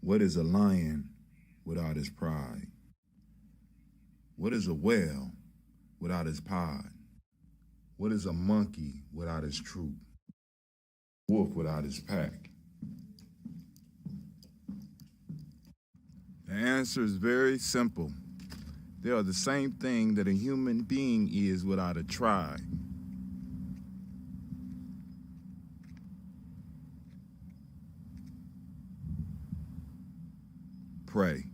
What is a lion without his pride? What is a whale without his pod? What is a monkey without his troop? Wolf without his pack? The answer is very simple. They are the same thing that a human being is without a tribe. Pray.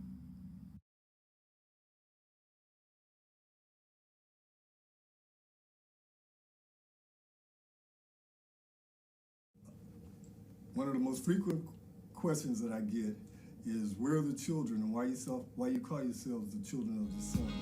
One of the most frequent questions that I get is, where are the children, and why you call yourselves the children of the sun?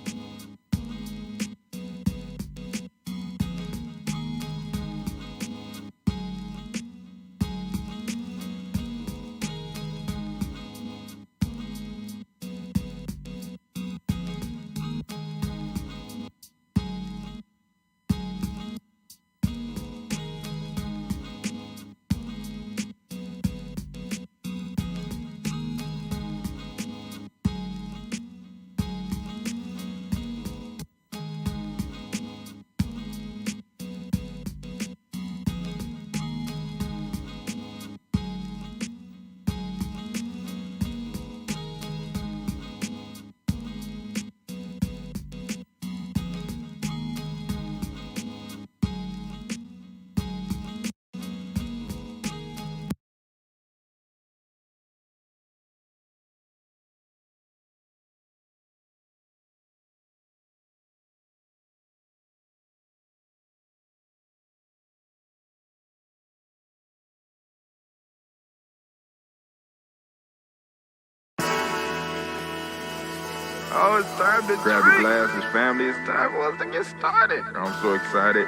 Oh, it's time to grab your glasses, family. It's time for us to get started. I'm so excited.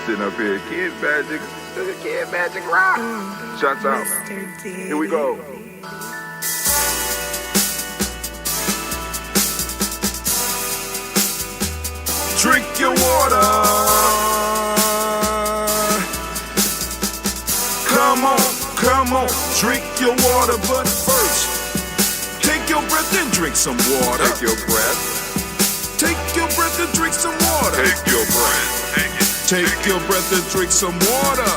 Sitting up here, Kid Magic. Look at Kid Magic rock. Shots out. Here we go. Drink your water. Come on, drink your water, but first, take your breath and drink some water. Take your breath. Take your breath and drink some water. Take your breath. Take your breath and drink some water.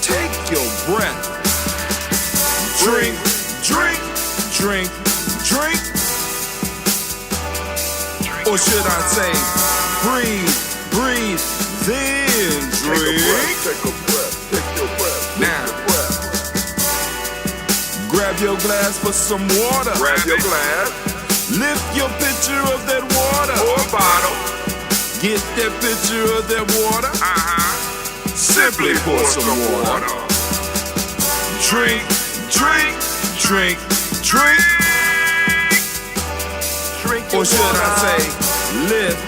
Take your breath. Drink, drink, drink, drink. Or should I say, breathe, breathe, then drink. Take a breath. Take your breath. Now, grab your glass for some water. Grab your glass. Lift your pitcher of that water. Or bottle. Get that pitcher of that water. Simply pour some water. Drink, drink, drink, drink. Drink. Or should I say, lift,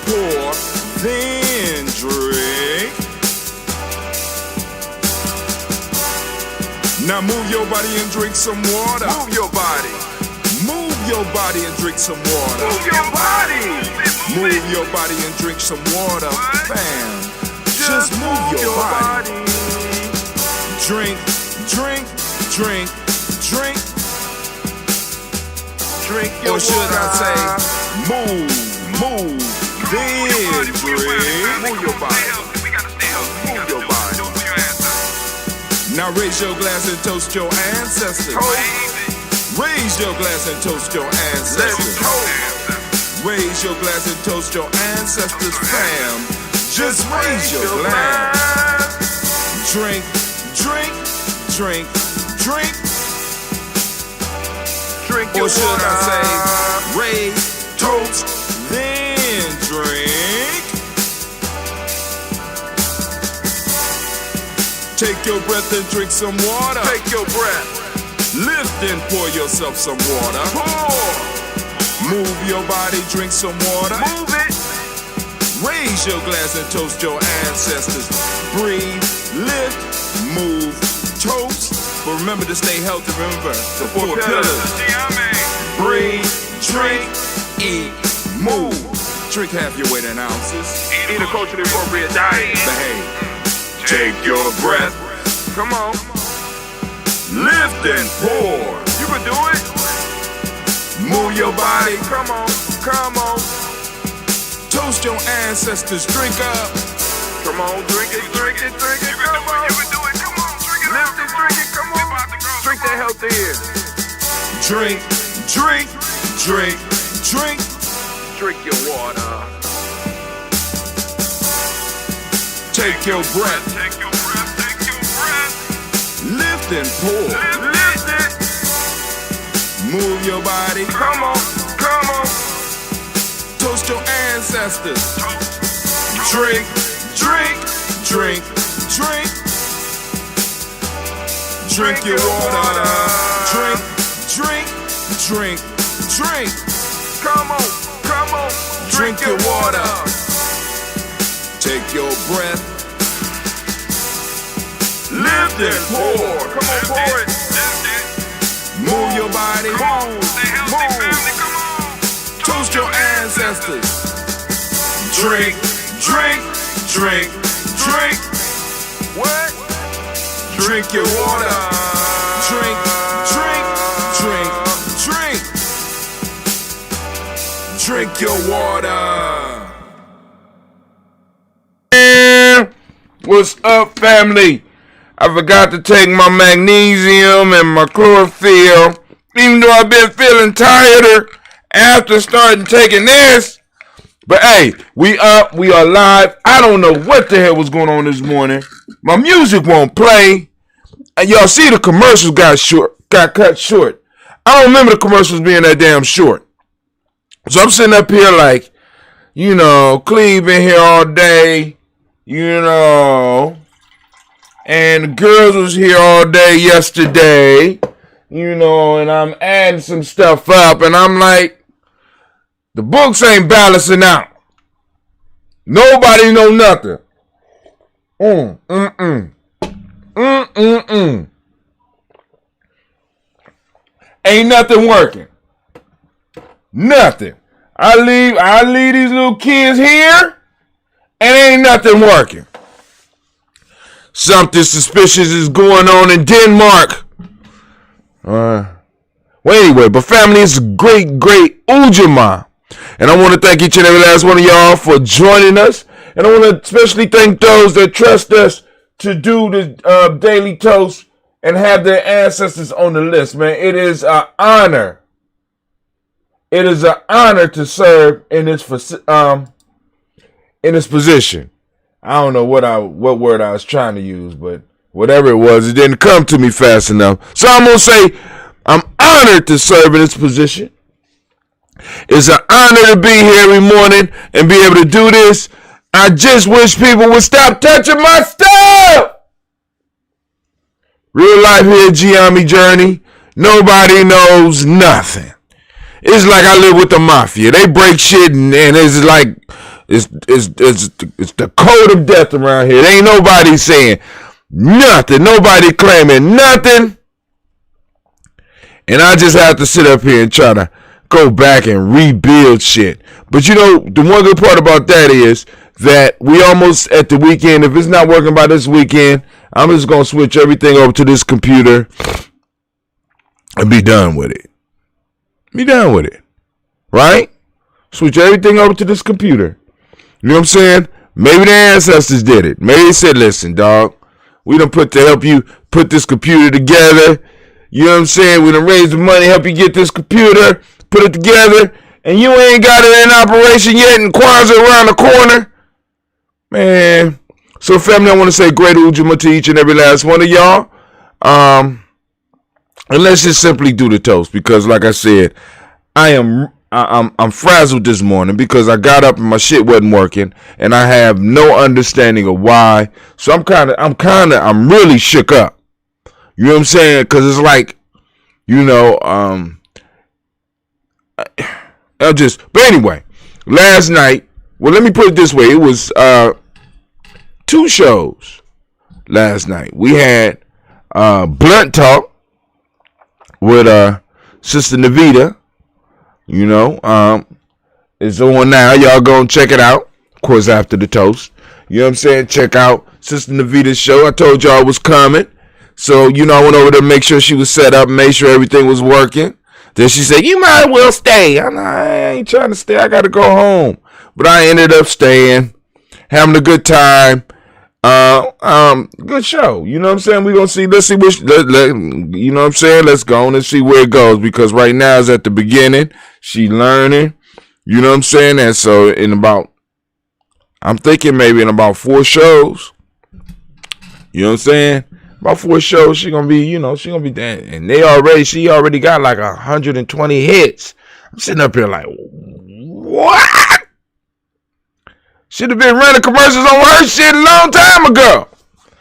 pour, then drink. Now move your body and drink some water. Move your body. Move your body and drink some water. Move your body. Move your body and drink some water. Bam. Just move your body. Drink, drink, drink, drink. Drink your water. Or should I say, move, then drink. Move your body. Move your body. Now raise your glass and toast your ancestors. Raise your glass and toast your ancestors. Raise your glass and toast your ancestors, fam. Just raise your glass. Drink, drink, drink, drink. Drink Or your should water. I say, raise, toast, then drink. Take your breath and drink some water. Take your breath. Lift and pour yourself some water. Pour. Move your body, drink some water. Move it. Raise your glass and toast your ancestors. Breathe, lift, move, toast. But remember to stay healthy. Remember the four pillars. Gye-Nyame. Breathe, drink, eat, move. Drink half your weight in ounces. Eat a culturally appropriate diet. Behave. Take your breath. Come on. Lift and pour. You can do it. Move your body. Come on. Come on. Toast your ancestors. Drink up. Come on. Drink it. Drink it. Drink it. Come on. You can do it. Come on. Drink it. Lift it. Drink it. Come on. Drink that healthy air. Drink, drink, drink, drink. Drink your water. Take your breath. Take your breath. Take your breath. Lift and pour. Lift it. Move your body. Come on. Come on. Toast your ancestors. Drink, drink, drink, drink. Drink your water. Drink, drink, drink, drink. Come on. Come on. Drink your water. Take your breath. Lift and pour. Come on. Pour it. Move your body. Move. Stay healthy, family. Come on. Toast your ancestors. Drink, drink, drink, drink. What? Drink your water. Drink, drink, drink, drink. Drink your water. What's up, family? I forgot to take my magnesium and my chlorophyll, even though I've been feeling tireder after starting taking this. But hey, we up, we are live. I don't know what the hell was going on this morning. My music won't play. And y'all see the commercials got cut short. I don't remember the commercials being that damn short. So I'm sitting up here like, Cleve been here all day, and the girls was here all day yesterday, and I'm adding some stuff up, and I'm like, the books ain't balancing out. Nobody know nothing. Ain't nothing working. Nothing. I leave these little kids here, and ain't nothing working. Something suspicious is going on in Denmark. Well, anyway, but family, it's great Ujaama. And I want to thank each and every last one of y'all for joining us. And I want to especially thank those that trust us to do the daily toast and have their ancestors on the list, man. It is an honor. It is an honor to serve in this position. I don't know what word I was trying to use, but whatever it was, it didn't come to me fast enough. So I'm going to say I'm honored to serve in this position. It's an honor to be here every morning and be able to do this. I just wish people would stop touching my stuff. Real life here, Gye-Nyame journey. Nobody knows nothing. It's like I live with the mafia. They break shit and it's like it's the code of death around here. There ain't nobody saying nothing. Nobody claiming nothing. And I just have to sit up here and try to go back and rebuild shit. But the one good part about that is that we almost at the weekend. If it's not working by this weekend, I'm just going to switch everything over to this computer and be done with it. Be done with it. Right? Switch everything over to this computer. You know what I'm saying? Maybe the ancestors did it. Maybe they said, listen, dog, we done put to help you put this computer together. You know what I'm saying? We done raised the money, help you get this computer, put it together, and you ain't got it in operation yet, and Kwanzaa around the corner. Man, So, family, I want to say great Ujaama to each and every last one of y'all. And let's just simply do the toast because, like I said, I'm frazzled this morning because I got up and my shit wasn't working, and I have no understanding of why. So I'm really shook up. You know what I'm saying? Because it's like, but anyway, last night. Well, let me put it this way: it was 2 shows last night. We had Blunt Talk with Sister Navita. It's on now. Y'all go and check it out. Of course, after the toast. You know what I'm saying? Check out Sister Navita's show. I told y'all it was coming. So, I went over there to make sure she was set up, make sure everything was working. Then she said, you might as well stay. I ain't trying to stay. I got to go home. But I ended up staying, having a good time. Good show. You know what I'm saying? We're going to see. Let's see what, you know what I'm saying? Let's go on and see where it goes. Because right now is at the beginning. She learning. You know what I'm saying? And so I'm thinking maybe in about 4 shows. You know what I'm saying? About 4 shows, she gonna be there. And she already got like 120 hits. I'm sitting up here like, what? Should have been running commercials on her shit a long time ago.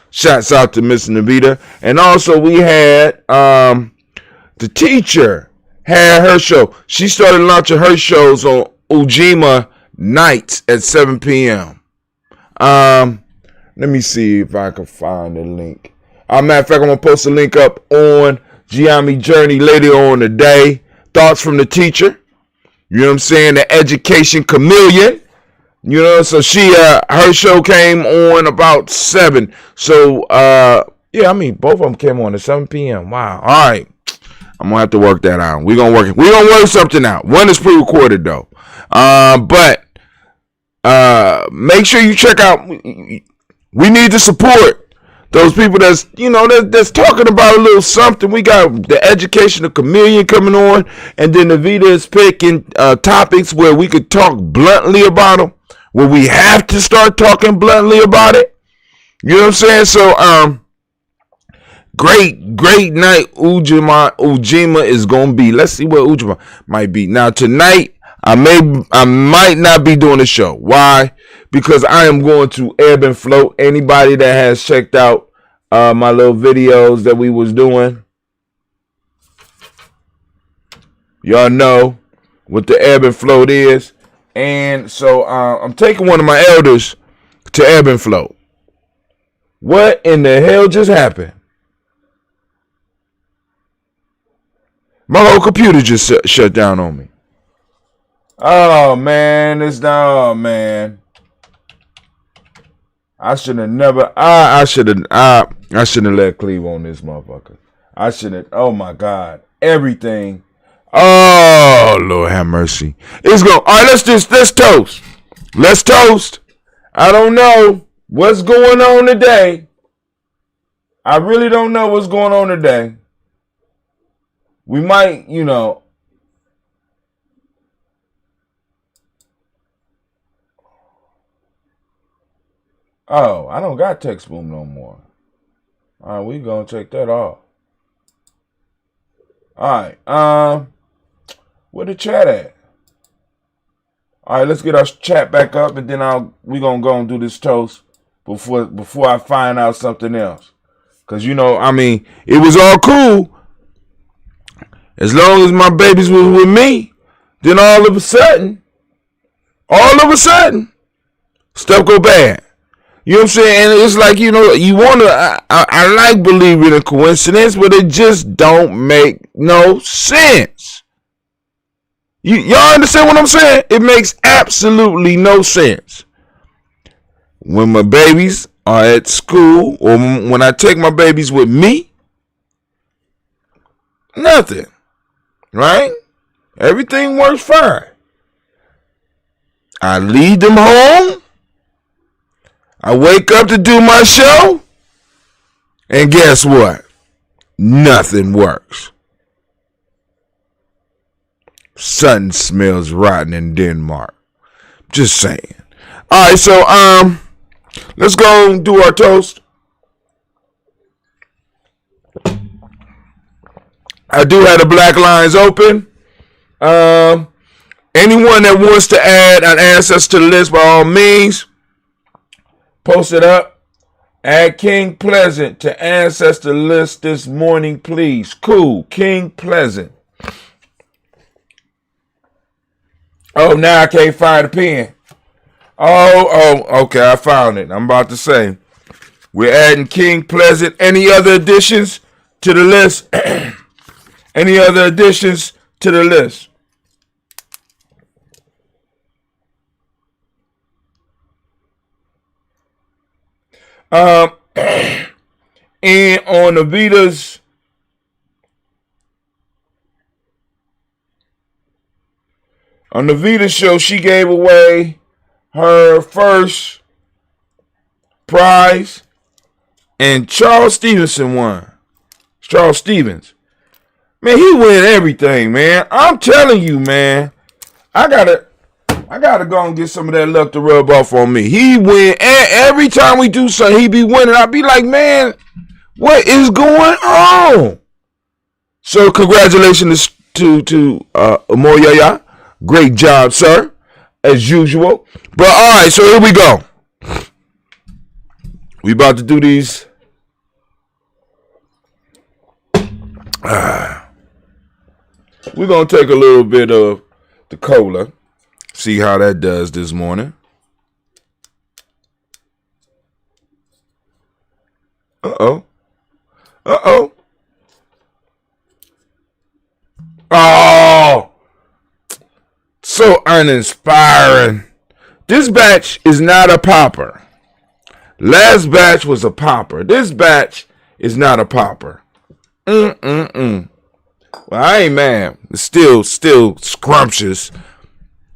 Shouts out to Miss Navita. And also we had the teacher had her show. She started launching her shows on Ujaama nights at 7 p.m. Let me see if I can find the link. Matter of fact, I'm going to post a link up on Gye-Nyame Journey later on today. Thoughts from the teacher. You know what I'm saying? The education chameleon. So she, her show came on about 7. So, both of them came on at 7 p.m. Wow. All right. I'm going to have to work that out. We're going to work something out. One is pre-recorded, though. But make sure you check out. We need to support those people that's talking about a little something. We got the educational chameleon coming on, and then Navita is picking topics where we could talk bluntly about them, where we have to start talking bluntly about it. You know what I'm saying? So, great night Ujaama is gonna be. Let's see what Ujaama might be. Now tonight, I might not be doing the show. Why? Because I am going to ebb and float. Anybody that has checked out my little videos that we was doing, y'all know what the ebb and float is. And so I'm taking one of my elders to ebb and float. What in the hell just happened? My whole computer just shut down on me. Oh man, I should have never. I should have let Cleve on this motherfucker. I should have. Oh my God, everything. Oh Lord, have mercy. It's going. All right, let's toast. Let's toast. I don't know what's going on today. I really don't know what's going on today. We might, Oh, I don't got text boom no more. All right, we gonna take that off. All right, where the chat at? All right, let's get our chat back up, and then we gonna go and do this toast before I find out something else. Cause it was all cool as long as my babies was with me. Then all of a sudden, stuff go bad. You know what I'm saying? And it's like, you want to, I like believing in coincidence, but it just don't make no sense. Y'all understand what I'm saying? It makes absolutely no sense. When my babies are at school, or when I take my babies with me, nothing. Right? Everything works fine. I lead them home. I wake up to do my show, and guess what? Nothing works. Something smells rotten in Denmark. Just saying. All right, so Let's go and do our toast. I do have the black lines open. Anyone that wants to add an ancestor to the list, by all means, post it up. Add King Pleasant to ancestor list this morning, please. Cool. King Pleasant. Oh, now I can't find a pen. Oh, okay, I found it. I'm about to say. We're adding King Pleasant. Any other additions to the list? Any other additions to the list? And on Avita's show, she gave away her first prize, and Charles Stevenson won. Charles Stevens. Man, he win everything, man. I'm telling you, man. I gotta go and get some of that luck to rub off on me. He win every time we do something. He be winning. I be like, man, what is going on? So congratulations to Amoyaya. Great job, sir, as usual. But all right, so here we go. We about to do these. We're gonna take a little bit of the cola. See how that does this morning. Uh-oh. Oh! So uninspiring. This batch is not a popper. Last batch was a popper. This batch is not a popper. Well, I ain't mad. It's still scrumptious.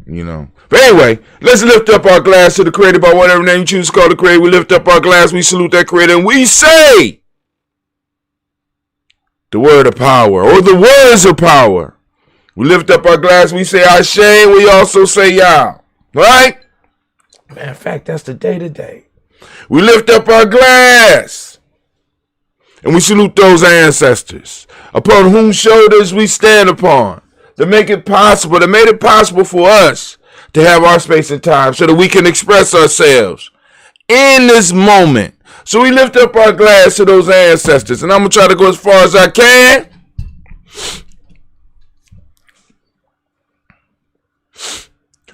You know. But anyway, let's lift up our glass to the creator by whatever name you choose to call the creator. We lift up our glass, we salute that creator, and we say the word of power, or the words of power. We lift up our glass, we say Ashe, we also say Yah. Right? Matter of fact, that's the day today. We lift up our glass, and we salute those ancestors, upon whose shoulders we stand upon. To make it possible, that made it possible for us to have our space and time so that we can express ourselves in this moment. So we lift up our glass to those ancestors, and I'm going to try to go as far as I can.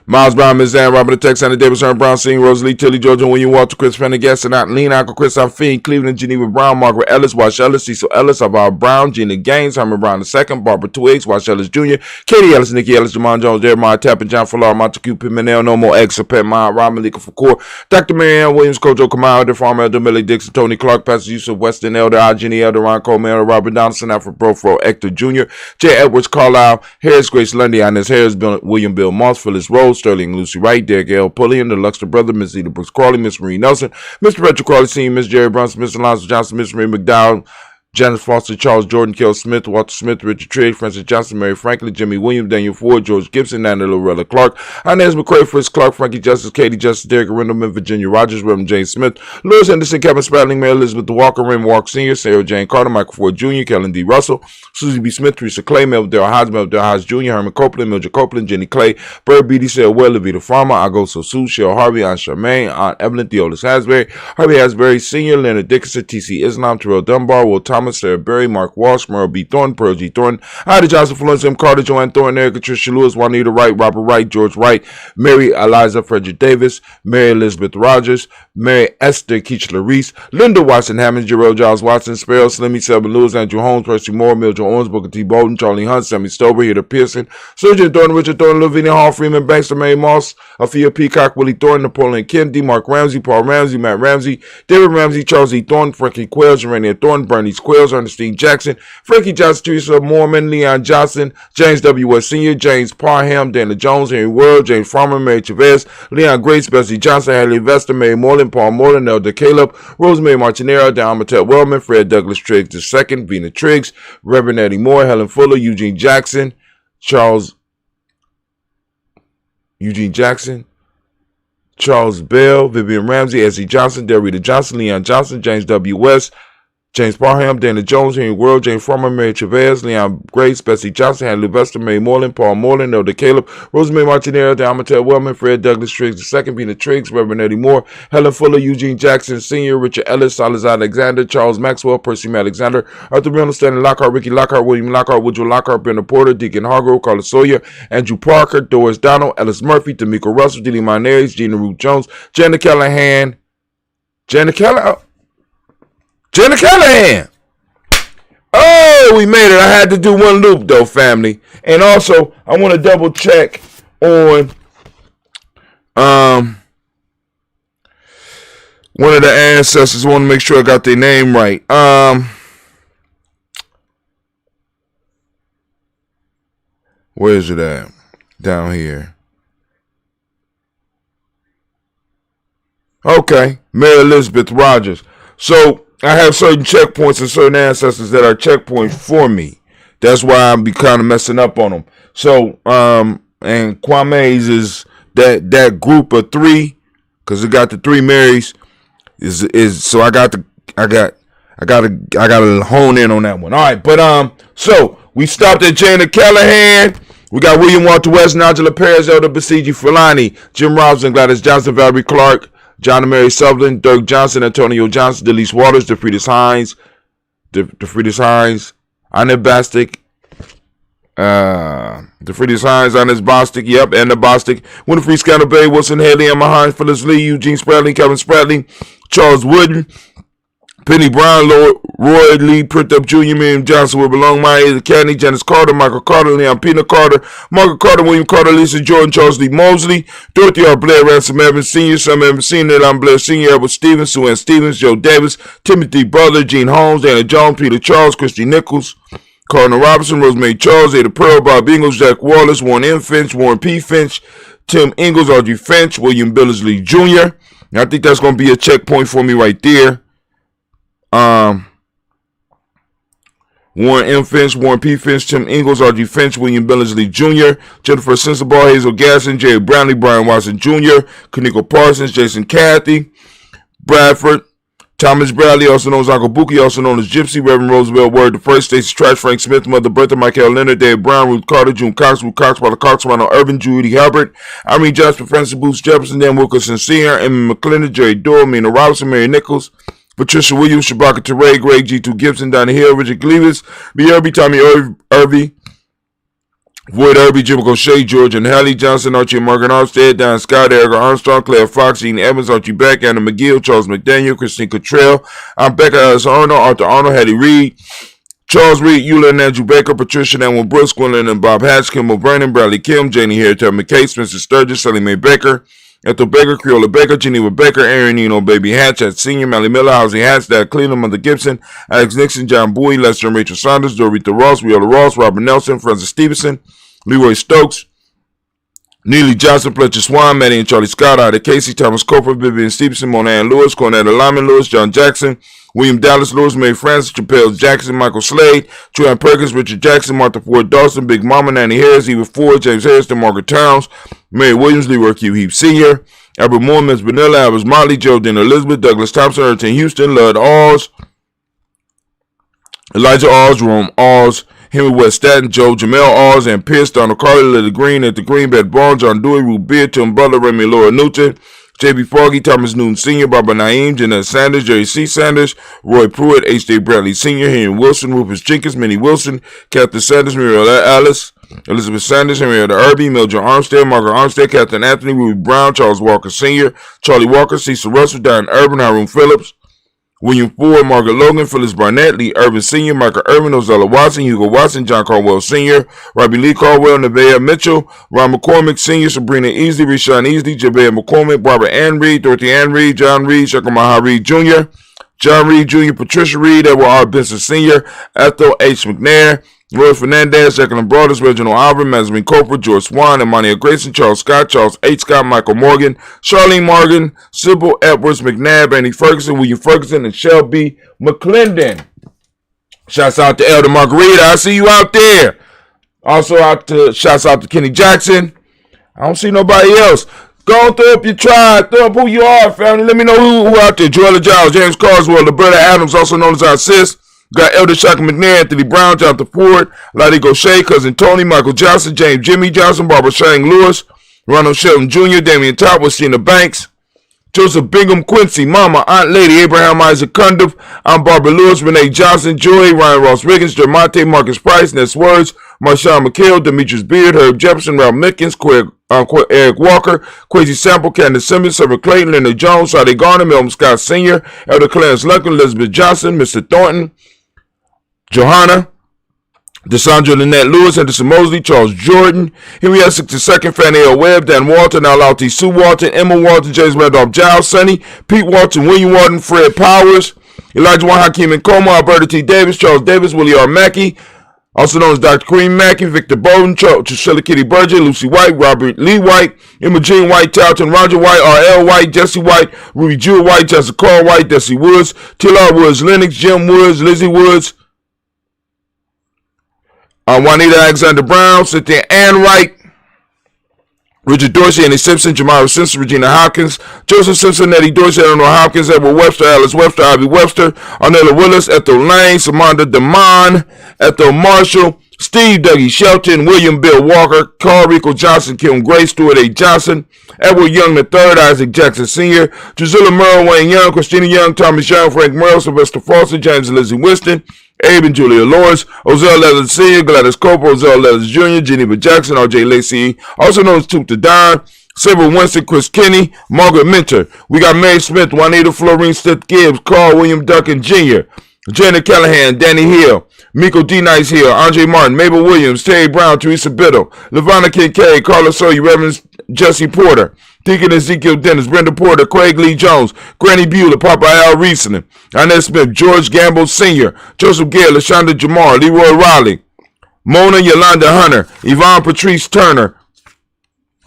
Miles Brown, Ms. Ann, Robert the Texan, Davis, Aaron Brown, Singh, Rosalie, Tilly, Georgia, William Walter, Chris Pendergast, and Lean, Uncle Chris, Fiend, Cleveland, Geneva Brown, Margaret Ellis, Wash Ellis, Cecil Ellis, Alvar Brown, Gina Gaines, Herman Brown II, Barbara Twiggs, Wash Ellis Jr., Katie Ellis, Nikki Ellis, Jamon Jones, Jeremiah Tappan, John Fuller, Montague Pimenel, No More Eggs, Pet Mind, Rob Malika Fakour, Dr. Marianne Williams, Kojo Kamal, Elder Farmer, Elder Millie Dixon, Tony Clark, Pastor Yusuf Weston, Elder Jenny, Elder Ron Coleman, Elder Robert Donaldson, Alfred Brofro, Hector Jr., J. Edwards, Carlisle, Harris Grace Lundy, Inez Harris, William Bill Moss, Phyllis Rose, Sterling Lucy Wright, Derek L. Pullian, the Luxter brother, Miss Eda Brooks Crawley, Miss Marie Nelson, Mr. Patrick Crawley Sr., Miss Jerry Brunson, Mr. Alonzo Johnson, Miss Marie McDowell, Janice Foster, Charles Jordan, Kel Smith, Walter Smith, Richard Trigg, Francis Johnson, Mary Franklin, Jimmy Williams, Daniel Ford, George Gibson, Nana Loretta Clark, Inez McCray, Fritz Clark, Frankie Justice, Katie Justice, Derek Rendleman, Virginia Rogers, Reverend James Smith, Lewis Henderson, Kevin Spradling, Mary Elizabeth Walker, Raymond Walker Sr., Sarah Jane Carter, Michael Ford Jr., Kellen D. Russell, Susie B. Smith, Teresa Clay, Melville Hodge, Melville Hodge Jr., Herman Copeland, Mildred Copeland, Jenny Clay, Bird Beatty, Sarah Well, Levita Farmer, Agosto Sue, Cheryl Harvey, Aunt Charmaine, Aunt Evelyn, Theolis Hasbury, Harvey Hasbury Sr., Leonard Dickinson, T.C. Islam, Terrell Dunbar, Will Thomas, Sarah Berry, Mark Walsh, Merle B. Thornton, Pearl G. Thornton, Ida Johnson, Florence M. Carter, Joanne Thornton, Erica Tricia Lewis, Juanita Wright, Robert Wright, George Wright, Mary Eliza Frederick Davis, Mary Elizabeth Rogers, Mary Esther Keachler Reese, Linda Watson Hammond, Jarrell Giles Watson, Sparrow, Slimmy Selby Lewis, Andrew Holmes, Percy Moore, Mildred Owens, Booker T. Bolden, Charlie Hunt, Sammy Stover, Heather Pearson, Surgeon Thornton, Richard Thornton, Lavinia Hall, Freeman Banks, Mary Moss, Afia Peacock, Willie Thornton, Napoleon Kennedy, Mark Ramsey, Paul Ramsey, Matt Ramsey, David Ramsey, Charles E. Thornton, Frankie Quails, Urania Thornton, Bernice Quails, Ernestine Jackson, Frankie Johnson, Teresa Mormon, Leon Johnson, James W. West Sr., James Parham, Dana Jones, Henry World, James Farmer, Mary Chavez, Leon Grace, Bessie Johnson, Haley Vester, Mary Moreland, Paul Moreland, Elder Caleb, Rosemary Martinero, Don Mattel Wellman, Fred Douglas Triggs II, Vina Triggs, Reverend Eddie Moore, Helen Fuller, Eugene Jackson, Charles Charles Bell, Vivian Ramsey, S.E. Johnson, Darita Johnson, Leon Johnson, James W. West, James Parham, Dana Jones, Henry World, James Farmer, Mary Chavez, Leon Grace, Bessie Johnson, Hannah Levester, Mary Moreland, Paul Moreland, Elder Caleb, Rosemary Martinero, Diamatel Wellman, Fred Douglas Triggs II, Bina Triggs, Reverend Eddie Moore, Helen Fuller, Eugene Jackson Sr., Richard Ellis, Silas Alexander, Charles Maxwell, Percy Alexander, Arthur Reynolds, Stanley Lockhart, Ricky Lockhart, William Lockhart, Woodrow Lockhart, Brenda Porter, Deacon Hargrove, Carlos Sawyer, Andrew Parker, Doris Donald, Ellis Murphy, D'Amico Russell, Didi Minares, Gina Ruth Jones, Janet Callahan, Oh, we made it. I had to do one loop, though, family. And also, I want to double check on one of the ancestors. I want to make sure I got their name right. Where is it at? Down here. Okay, Mary Elizabeth Rogers. So, I have certain checkpoints and certain ancestors that are checkpoints for me. That's why I'm be kind of messing up on them. So, and Kwame's is that group of three, because it got the three Marys. Is so I gotta hone in on that one. All right, but so we stopped at Janet Callahan. We got William Walter West, Nigel Perez, Elder Basiji Fulani, Jim Robinson, Gladys Johnson, Valerie Clark, John and Mary Sutherland, Dirk Johnson, Antonio Johnson, Delise Waters, DeFriedis Hines, Anna Bostic, DeFriedis Hines, Anna Bostic, yep, Anna Bostic, Winifred Scandal Bay, Wilson Haley, Emma Hines, Phyllis Lee, Eugene Spradley, Kevin Spradley, Charles Wooden, Penny Brown, Roy Lee, Printup Jr., Miriam Johnson, Wilbur Long, Maya Candy, Janice Carter, Michael Carter, Leon Pina Carter, Margaret Carter, William Carter, Lisa Jordan, Charles Lee Mosley, Dorothy R. Blair, Ransom Evans Sr., Sam Evans Sr., Elon Blair Sr., Edward Stevens, Sue Ann Stevens, Joe Davis, Timothy Butler, Gene Holmes, Dana Jones, Peter Charles, Christy Nichols, Cardinal Robinson, Rosemary Charles, Ada Pearl, Bob Ingalls, Jack Wallace, Warren M. Finch, Warren P. Finch, Tim Ingalls, Audrey Finch, William Billingsley Jr. Now, I think that's going to be a checkpoint for me right there. Warren M. Finch, Warren P. Finch, Tim Ingalls, R.G. Finch, William Billingsley Jr., Jennifer Sensabaugh, Hazel Gasson, Jerry Brownlee, Brian Watson Jr., Kaniko Parsons, Jason Cathy, Bradford, Thomas Bradley, also known as Uncle Buki, also known as Gypsy, Reverend Roosevelt Word the First, Stacey Trash, Frank Smith, Mother Bertha, Michael Leonard, Dave Brown, Ruth Carter, June Cox, Ruth Cox, Walter Cox, Ronald Irvin, Judy Hubbard, Irene Jasper, Francis Booth Jefferson, Dan Wilkerson Sr., Emmy McClendon, Jerry Doyle, Mina Robinson, Mary Nichols, Patricia Williams, Shabaka Teray, Greg G2 Gibson, Donnie Hill, Richard Cleavis, B. Irby, Tommy Irby, Void Irby, Jim O'Shea, George and Hallie Johnson, Archie and Margaret Armstead, Don Scott, Erica Armstrong, Claire Fox, Ian Evans, Archie Beck, Anna McGill, Charles McDaniel, Christine Cottrell, I'm Becca Ellis Arnold, Arthur Arnold, Hattie Reed, Charles Reed, Eula and Andrew Baker, Patricia and Anwin Brooks, Gwendolyn and Bob Hatch, Kimball Vernon, Bradley Kim, Janie Hare, Ted McKay, Spencer Sturgis, Sally Mae Baker, Ethel Baker, Creola Baker, Geneva Baker, Aaron Eno, Baby Hatch, at Senior, Mally Miller, Housie Hatch, Dad Cleveland, Mother Gibson, Alex Nixon, John Bowie, Lester and Rachel Saunders, Dorita Ross, Viola Ross, Robert Nelson, Francis Stevenson, Leroy Stokes, Neely Johnson, Fletcher Swan, Maddie and Charlie Scott, Ida Casey, Thomas Cofer, Vivian Stevenson, Mona Ann Lewis, Cornetta Lyman Lewis, John Jackson, William Dallas Lewis, Mary Francis, Chappelle Jackson, Michael Slade, Joanne Perkins, Richard Jackson, Martha Ford Dawson, Big Mama, Nanny Harris, Eva Ford, James Harrison, Margaret Towns, Mary Williams, Leroy Q. Heap Sr., Albert Moore, Ms. Vanilla, Albert Motley, Geraldine Elizabeth, Douglas Thompson, Erton Houston, Lud Alls, Elijah Alls, Rome Alls, Henry West Staten, Joe Jamel Alls, and Pierce, Donald Carter, Lily Green, at the Greenbed Barn, John Dewey, Ruth Beard, Tim Butler, Remy Laura Newton, J.B. Foggy, Thomas Newton Sr., Barbara Naeem, Jeanette Sanders, Jerry C. Sanders, Roy Pruitt, H.J. Bradley Sr., Henry Wilson, Rufus Jenkins, Minnie Wilson, Catherine Sanders, Marietta Alice, Elizabeth Sanders, Henrietta Irby, Mildred Armstead, Margaret Armstead, Catherine Anthony, Ruby Brown, Charles Walker Sr., Charlie Walker, Cecil Russell, Diane Urban, Hiram Phillips, William Ford, Margaret Logan, Phyllis Barnett, Lee Urban Sr., Michael Irvin, Ozella Watson, Hugo Watson, John Caldwell Sr., Robbie Lee Caldwell, Nevaeh Mitchell, Ron McCormick Sr., Sabrina Easley, Rashawn Easley, Jabea McCormick, Barbara Ann Reed, Dorothy Ann Reed, John Reed, Shakamaha Reed Jr., John Reed Jr., Patricia Reed, Edward R. Benson Sr., Ethel H. McNair, Roy Fernandez, Jacqueline Broadus, Reginald Alvin, Mazarin Cooper, George Swan, Imania Grayson, Charles Scott, Charles H. Scott, Michael Morgan, Charlene Morgan, Sybil Edwards, McNabb, Annie Ferguson, William Ferguson, and Shelby McClendon. Shouts out to Elder Margarita. I see you out there. Also shouts out to Kenny Jackson. I don't see nobody else. Go on, throw up your tribe. Throw up who you are, family. Let me know who out there. Joella Giles, James Carswell, Roberta Adams, also known as our sis. Got Elder Shaka McNair, Anthony Brown, Jonathan Ford, Lottie Gaucher, Cousin Tony, Michael Johnson, James Jimmy Johnson, Barbara Shang Lewis, Ronald Shelton Jr., Damian Top, Westina Banks, Joseph Bingham, Quincy, Mama, Aunt Lady, Abraham Isaac Cundiff, I'm Barbara Lewis, Renee Johnson, Joy, Ryan Ross Riggins, Dermonte, Marcus Price, Ness Words, Marshawn McHale, Demetrius Beard, Herb Jefferson, Ralph Mickens, Eric Walker, Quasi Sample, Candace Simmons, Herbert Clayton, Leonard Jones, Sade Garner, Melvin Scott Sr., Elder Clarence Lucken, Elizabeth Johnson, Mr. Thornton, Johanna, DeSandra Lynette Lewis, Henderson Mosley, Charles Jordan, Henry Essex II, Fannie L. Webb, Dan Walton, Al Sue Walton, Emma Walton, James Randolph Giles, Sonny, Pete Walton, William Walton, Fred Powers, Elijah Juan Hakeem and Como, Alberta T. Davis, Charles Davis, Willie R. Mackey, also known as Dr. Kareem Mackey, Victor Bowden, Trisha Kitty Burgess, Lucy White, Robert Lee White, Emma Jean White, Talton, Roger White, R.L. White, Jesse White, Ruby Jewel White, Jessica Carl White, Desi Woods, T.L.R. Woods, Lennox, Jim Woods, Lizzie Woods, Juanita Alexander Brown, Cynthia Ann Wright, Richard Dorsey, Annie Simpson, Jamara Simpson, Regina Hopkins, Joseph Simpson, Eddie Dorsey, Eleanor Hopkins, Edward Webster, Alice Webster, Ivy Webster, Arnella Willis, Ethel Lane, Samanda DeMond, Ethel Marshall, Steve Dougie Shelton, William Bill Walker, Carl Rico Johnson, Kim Gray, Stuart A. Johnson, Edward Young III, Isaac Jackson Sr., Drusilla Merle, Wayne Young, Christina Young, Thomas Young, Frank Merle, Sylvester Foster, James and Lizzie Winston, Abe and Julia Lawrence, Ozell Leathers Sr., Gladys Cooper, Ozell Leathers Jr., Geneva Jackson, R.J. Lacey, also known as Toot the Don, Silver Winston, Chris Kinney, Margaret Minter. We got Mary Smith, Juanita Florine Stith Gibbs, Carl William Duncan Jr., Janet Callahan, Danny Hill, Miko D. Nice Hill, Andre Martin, Mabel Williams, Terry Brown, Teresa Biddle, Lavonna Kincaid, Carla Sawyer, Reverend Jesse Porter, Deacon Ezekiel Dennis, Brenda Porter, Craig Lee Jones, Granny Bueller, Papa Al Reasoning, Inez Smith, George Gamble Sr., Joseph Gale, LaShonda Jamar, Leroy Riley, Mona Yolanda Hunter, Yvonne Patrice Turner.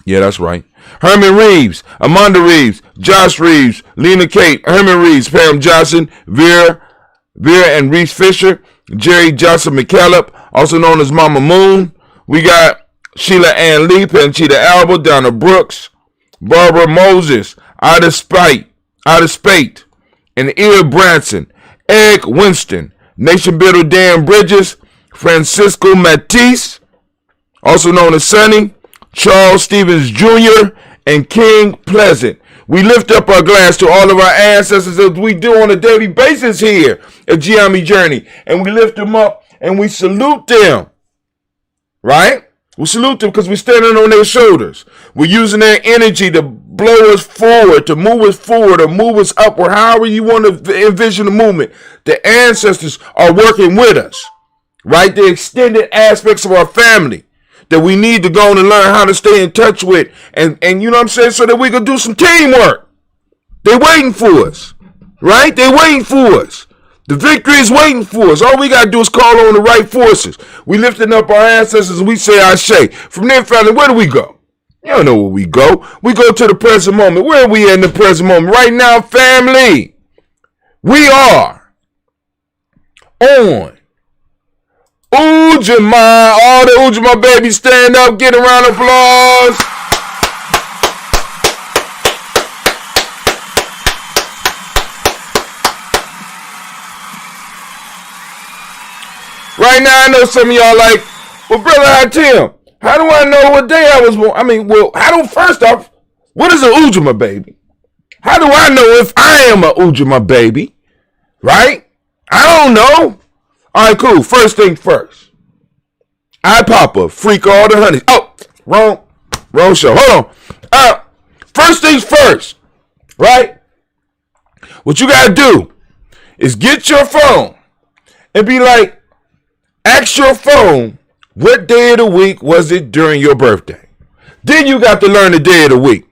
Yeah, that's right. Herman Reeves, Amanda Reeves, Josh Reeves, Lena Kate, Herman Reeves, Pam Johnson, Vera and Reese Fisher, Jerry Johnson McCallum, also known as Mama Moon. We got Sheila Ann Lee, Panchita Alba, Donna Brooks, Barbara Moses, Ida Spate, and Ear Branson, Eric Winston, Nation Builder Dan Bridges, Francisco Matisse, also known as Sonny, Charles Stevens Jr., and King Pleasant. We lift up our glass to all of our ancestors as we do on a daily basis here at Gye-Nyame Journey. And we lift them up and we salute them. Right? We salute them because we're standing on their shoulders. We're using their energy to blow us forward, to move us forward, or move us upward, however you want to envision the movement. The ancestors are working with us. Right? The extended aspects of our family that we need to go and learn how to stay in touch with, and you know what I'm saying, so that we can do some teamwork. They're waiting for us, right? They're waiting for us. The victory is waiting for us. All we got to do is call on the right forces. We lifting up our ancestors and we say, Ashe. From there, family, where do we go? You don't know where we go. We go to the present moment. Where are we in the present moment? Right now, family, we are on Ujaama. All the Ujaama babies stand up, get a round of applause. Right now, I know some of y'all like, well, Brother Hatim, how do I know what day I was born? I mean, well, first off, what is an Ujaama baby? How do I know if I am a Ujaama baby? Right? I don't know. All right, cool. First thing first. I Papa, freak all the honeys. Oh, wrong show. Hold on. First things first, right? What you gotta do is get your phone and be like, ask your phone, what day of the week was it during your birthday? Then you got to learn the day of the week.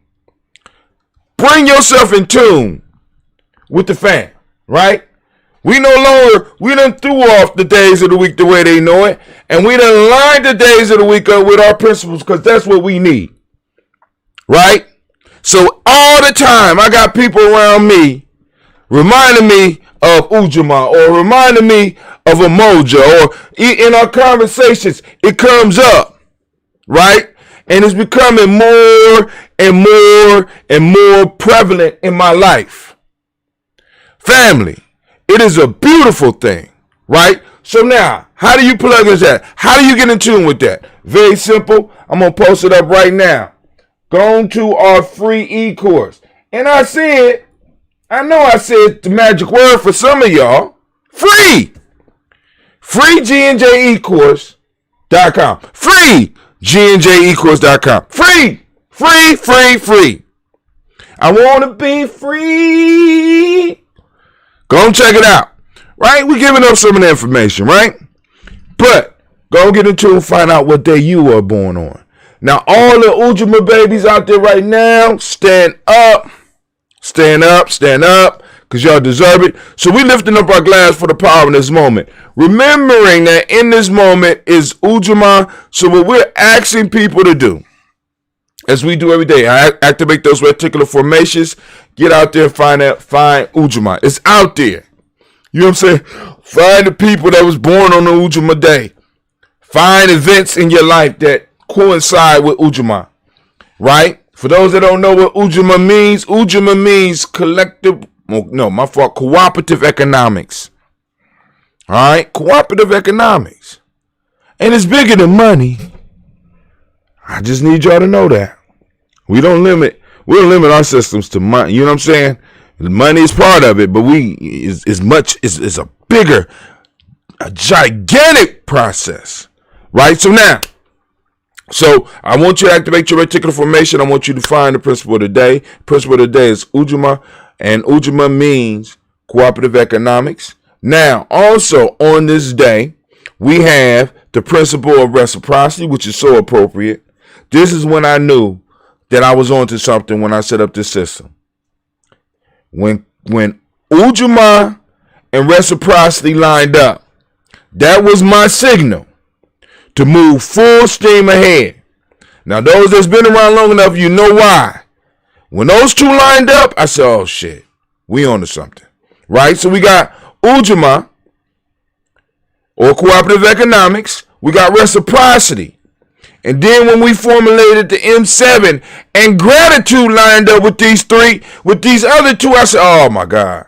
Bring yourself in tune with the fam, right? We done threw off the days of the week the way they know it, and we done lined the days of the week up with our principles because that's what we need, right? So all the time, I got people around me reminding me of Ujaama or reminding me of Umoja, or in our conversations, it comes up, right? And it's becoming more and more and more prevalent in my life. Family, it is a beautiful thing, right? So now, how do you plug into that? How do you get in tune with that? Very simple. I'm going to post it up right now. Go to our free e-course. And I know I said the magic word for some of y'all. Free. Free GNJeCourse.com. Free GNJeCourse.com. Free. I want to be free. Go and check it out. Right? We're giving up some of the information, right? But go get into it and find out what day you were born on. Now, all the Ujaama babies out there right now, stand up. Stand up, because y'all deserve it. So we lifting up our glass for the power in this moment. Remembering that in this moment is Ujaama. So what we're asking people to do, as we do every day, activate those reticular formations, get out there and find Ujaama. It's out there. You know what I'm saying? Find the people that was born on the Ujaama day. Find events in your life that coincide with Ujaama, right? For those that don't know what Ujaama means cooperative economics. All right, cooperative economics. And it's bigger than money. I just need y'all to know that. We don't limit our systems to money. You know what I'm saying? Money is part of it, but it's a bigger, a gigantic process. Right? So I want you to activate your reticular formation. I want you to find the principle of the day. The principle of the day is Ujaama, and Ujaama means cooperative economics. Now, also on this day, we have the principle of reciprocity, which is so appropriate. This is when I knew that I was onto something when I set up this system. When Ujaama and reciprocity lined up, that was my signal to move full steam ahead. Now, those that's been around long enough, you know why. When those two lined up, I said, oh, shit, we on to something. Right? So we got Ujaama, or cooperative economics. We got reciprocity. And then when we formulated the M7 and gratitude lined up with these other two, I said, oh, my God.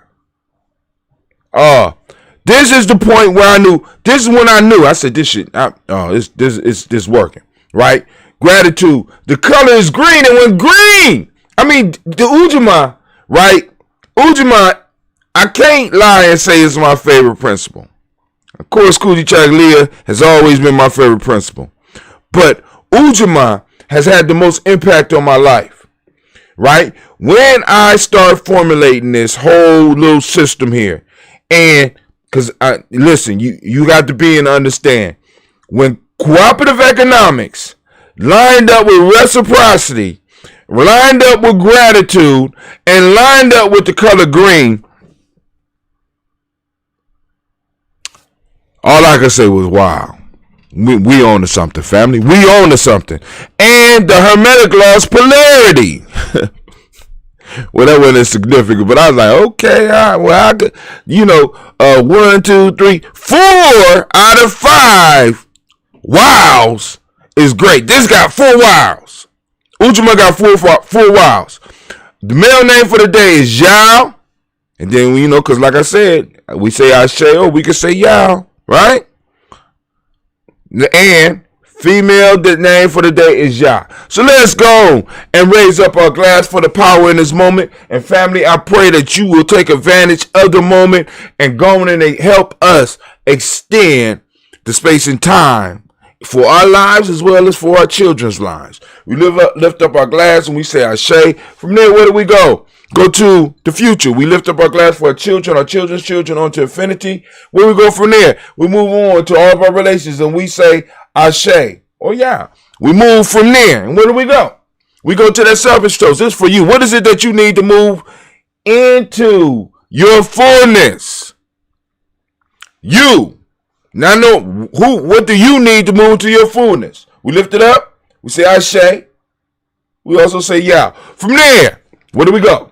This is the point where I knew. This is when I knew. I said, this shit. This working, right? Gratitude. The color is green, and when green, I mean the Ujaama, right? Ujaama, I can't lie and say it's my favorite principle. Of course, Coogee Chaglia has always been my favorite principle, but Ujaama has had the most impact on my life, right? When I start formulating this whole little system here, and because listen, you got to be and understand, when cooperative economics lined up with reciprocity, lined up with gratitude, and lined up with the color green, all I could say was, wow, we on to something, family. We on to something. And the Hermetic law's polarity. Well, that wasn't significant, but I was like, okay, all right, well, I could, 1, 2, 3, 4 out of 5 wows is great. This got 4 wows. Ujaama got 4 wows. The male name for the day is Yao. And then, because like I said, we say Ashe, or we could say Yao, right? And female name for the day is Ya. So let's go and raise up our glass for the power in this moment. And family, I pray that you will take advantage of the moment and go in and help us extend the space and time for our lives as well as for our children's lives. We lift up our glass and we say Ashe. From there, where do we go? Go to the future. We lift up our glass for our children's children onto infinity. Where we go from there? We move on to all of our relations and we say Ashe. Or yeah. We move from there. And where do we go? We go to that selfish toast. This is for you. What is it that you need to move into your fullness? You. Now know what do you need to move to your fullness? We lift it up. We say Ashe. We also say yeah. From there, where do we go?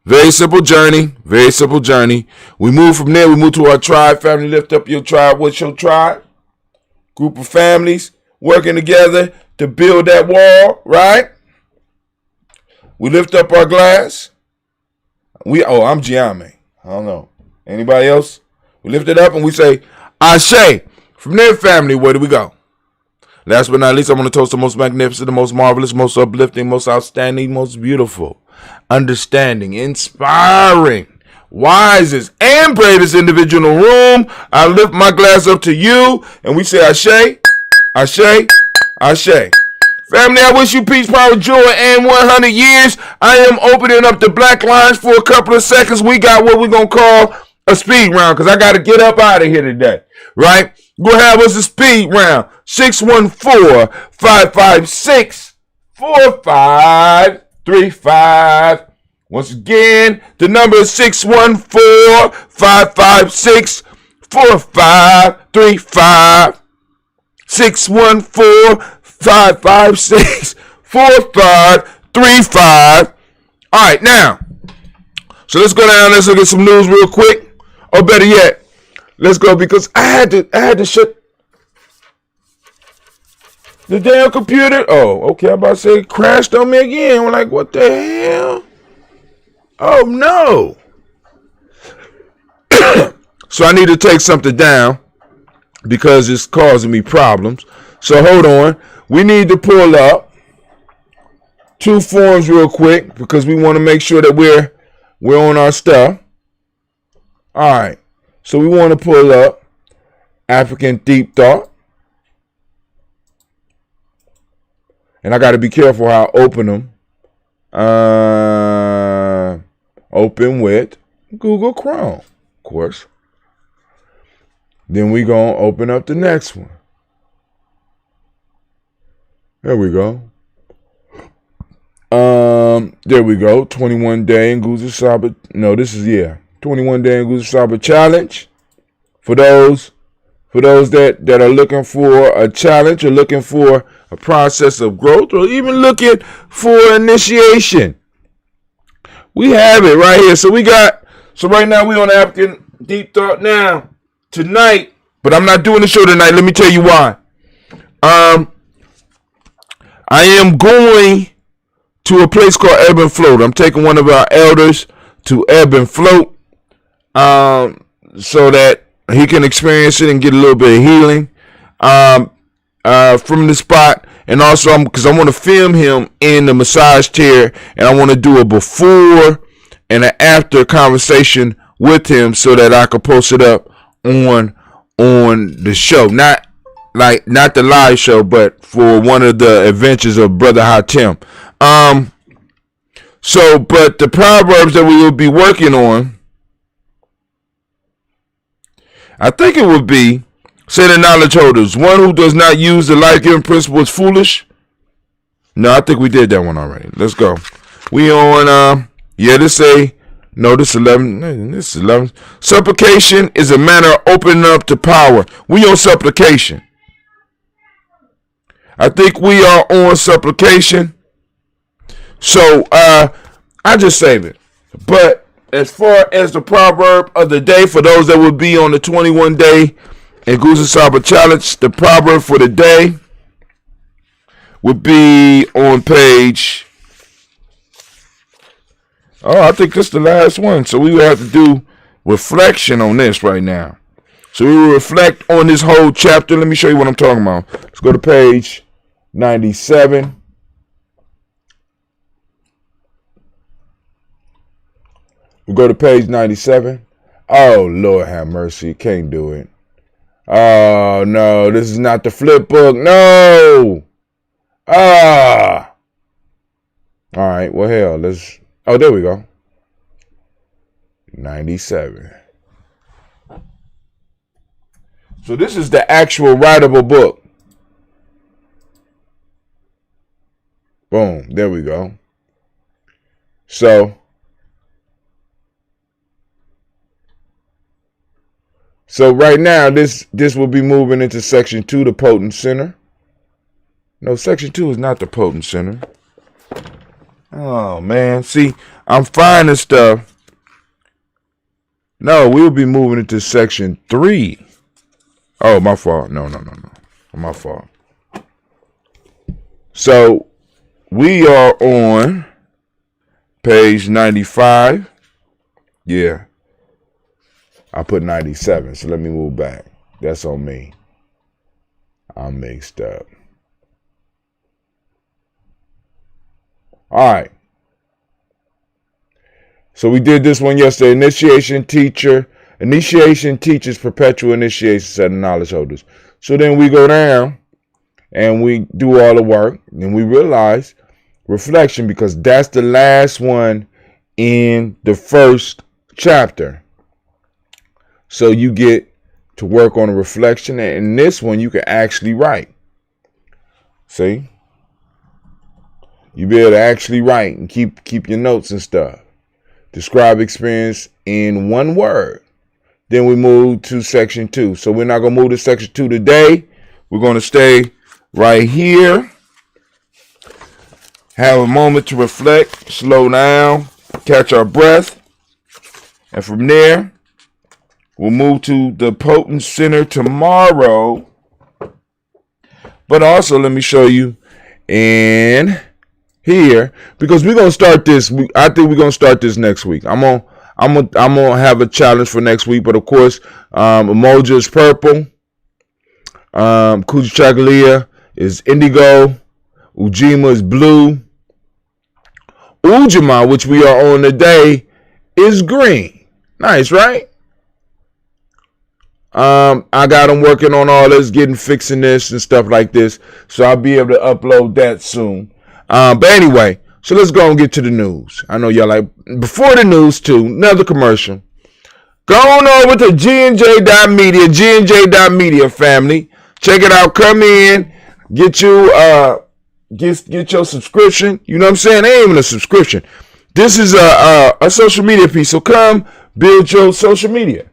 Very simple journey. Very simple journey. We move from there. We move to our tribe. Family, lift up your tribe. What's your tribe? Group of families working together to build that wall, right? We lift up our glass. I'm Gye-Nyame. I don't know. Anybody else? We lift it up and we say, Ashe. From their family, where do we go? Last but not least, I want to toast the most magnificent, the most marvelous, most uplifting, most outstanding, most beautiful, understanding, inspiring, wisest, and bravest individual in the room. I lift my glass up to you, and we say Ashe, Ashe, Ashe. Family, I wish you peace, power, joy, and 100 years. I am opening up the black lines for a couple of seconds. We got what we're going to call a speed round because I got to get up out of here today, right? Go have us a speed round. 614-556-4535. Once again, the number is 614-556-4535. 614-556-4535. All right, now, so let's go down. Let's look at some news real quick. Or better yet, let's go because I had to shut the damn computer. Oh, okay. I'm about to say it crashed on me again. We're like, what the hell? Oh no. So I need to take something down because it's causing me problems. So hold on. We need to pull up two forms real quick because we want to make sure that we're on our stuff. All right. So we want to pull up African Deep Thought. And I got to be careful how I open them. Open with Google Chrome, of course. Then we going to open up the next one. There we go. There we go. 21 day in Nguzo Saba. No, this is 21 day in Nguzo Saba challenge. For those that are looking for a challenge or looking for a process of growth or even looking for initiation. We have it right here. So right now we on African Deep Thought now. Tonight, but I'm not doing the show tonight. Let me tell you why. I am going to a place called Ebb and Float. I'm taking one of our elders to Ebb and Float so that he can experience it and get a little bit of healing from the spot. And also, because I want to film him in the massage chair, and I want to do a before and an after conversation with him so that I can post it up on the show. Not the live show, but for one of the adventures of Brother Hatem. But the proverbs that we will be working on, I think it would be, say the knowledge holders, one who does not use the life-giving principle is foolish. No, I think we did that one already. Let's go. We on, this 11. This is 11. Supplication is a manner of opening up to power. We on supplication. I think we are on supplication. So, I just save it. But as far as the proverb of the day, for those that would be on the 21 day and Nguzo Saba challenge, the proverb for the day would be on page. Oh, I think this is the last one. So we would have to do reflection on this right now. So we will reflect on this whole chapter. Let me show you what I'm talking about. Let's go to page 97. We'll go to page 97. Oh, Lord have mercy. Can't do it. Oh, no. This is not the flip book. No. All right. Well, hell, let's. Oh, there we go. 97. So this is the actual writable book. Boom. There we go. So right now, this will be moving into section 2, the potent center. No, section 2 is not the potent center. Oh, man. See, I'm finding stuff. No, we'll be moving into section 3. Oh, my fault. No. My fault. So we are on page 95. Yeah, I put 97, so let me move back. That's on me. I'm mixed up. All right. So we did this one yesterday. Initiation teaches perpetual initiation set of knowledge holders. So then we go down and we do all the work, and we realize reflection, because that's the last one in the first chapter. So you get to work on a reflection, and in this one you can actually write. See? You be able to actually write and keep your notes and stuff. Describe experience in one word. Then we move to section 2. So we're not going to move to section 2 today. We're going to stay right here. Have a moment to reflect, slow down, catch our breath. And from there, we'll move to the Potent Center tomorrow. But also, let me show you in here, because we're gonna start this. I think we're gonna start this next week. I'm gonna have a challenge for next week. But of course, Emoja is purple. Kuchagalia is indigo. Ujaama is blue. Ujaama, which we are on today, is green. Nice, right? I got them working on all this, fixing this and stuff like this. So I'll be able to upload that soon. But anyway, so let's go and get to the news. I know y'all like, before the news too, another commercial. Go on over to G&J.media, G&J.media family. Check it out. Come in, get you get your subscription. You know what I'm saying? It ain't even a subscription. This is a social media piece. So come build your social media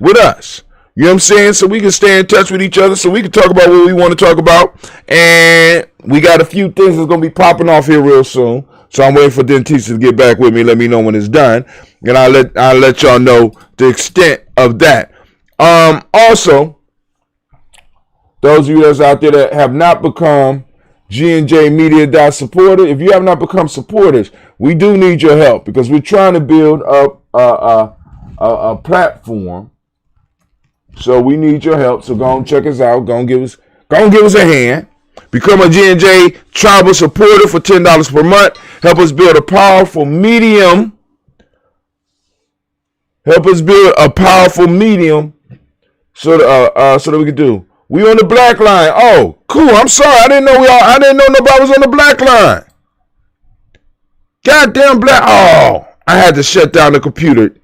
with us. You know what I'm saying? So we can stay in touch with each other, so we can talk about what we want to talk about. And we got a few things that's going to be popping off here real soon. So I'm waiting for Dentista to get back with me. Let me know when it's done. And I'll let y'all know the extent of that. Also, those of you that's out there that have not become G&J Media supporter, if you have not become supporters, we do need your help, because we're trying to build up a platform. So we need your help. So go and check us out. Go and give us a hand. Become a G&J tribal supporter for $10 per month. Help us build a powerful medium. So that we can do. We on the black line. Oh, cool. I'm sorry. I didn't know nobody was on the black line. Goddamn black. Oh, I had to shut down the computer.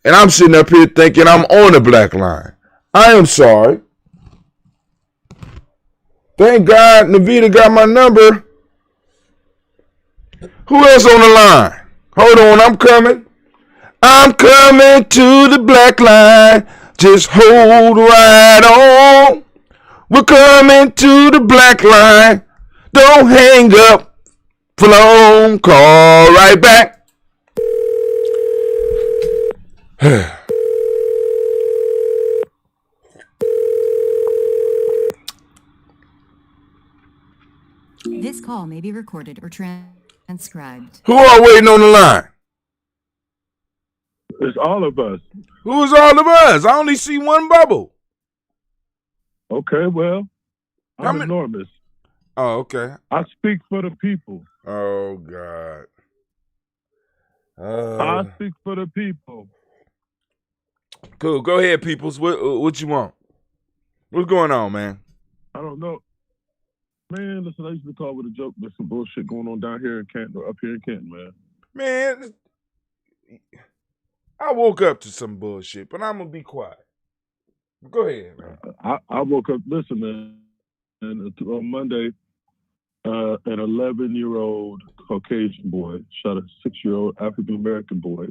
And I'm sitting up here thinking I'm on the black line. I am sorry. Thank God Navita got my number. Who else on the line? Hold on, I'm coming. I'm coming to the black line. Just hold right on. We're coming to the black line. Don't hang up. Phone call right back. This call may be recorded or transcribed. Who are waiting on the line? It's all of us. Who is all of us? I only see one bubble. Okay, well, I'm enormous. Oh, okay. I speak for the people. Oh, God. I speak for the people. Cool. Go ahead, peoples. What you want? What's going on, man? I don't know. Man, listen, I used to call with a joke. There's some bullshit going on down here in Canton, or up here in Canton, man. Man, I woke up to some bullshit, but I'm going to be quiet. Go ahead, man. I woke up, listen, man, and on Monday, an 11-year-old Caucasian boy shot a 6-year-old African-American boy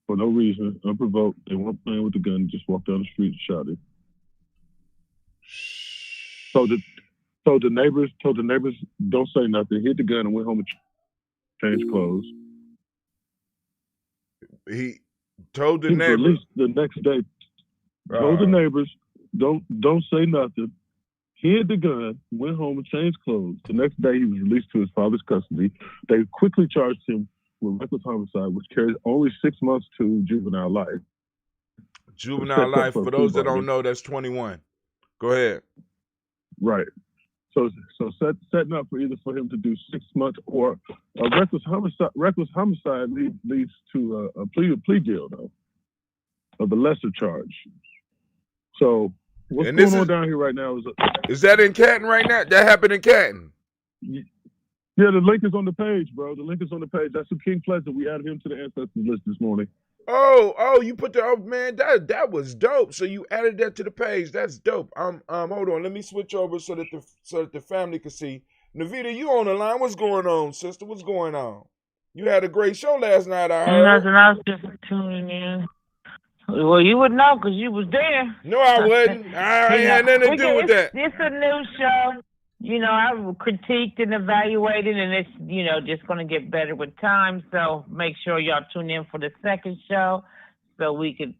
for no reason, unprovoked. They weren't playing with the gun, just walked down the street and shot him. Told the neighbors, don't say nothing, hit the gun and went home and changed clothes. He told the He neighbors released the next day. Told the neighbors, don't say nothing. hid the gun, went home and changed clothes. The next day, he was released to his father's custody. They quickly charged him with reckless homicide, which carries only 6 months to juvenile life. Juvenile life, for those that don't know, that's 21. Go ahead. Right. So setting up for either for him to do 6 months or a reckless homicide. Reckless homicide leads to a plea deal, though, of the lesser charge. So what's going on down here right now is that in Canton right now? That happened in Canton. Yeah, the link is on the page, bro. The link is on the page. That's from King Pleasant. We added him to the ancestors list this morning. Oh, you put man, that was dope. So you added that to the page. That's dope. Hold on, let me switch over so that the family can see. Navita, you on the line? What's going on, sister? What's going on? You had a great show last night, I heard. Nothing. I was just tuning in. Well, you would know because you was there. No, I wasn't. I ain't had nothing to do with that. It's a new show. I've critiqued and evaluated, and it's, just going to get better with time. So make sure y'all tune in for the second show so we could,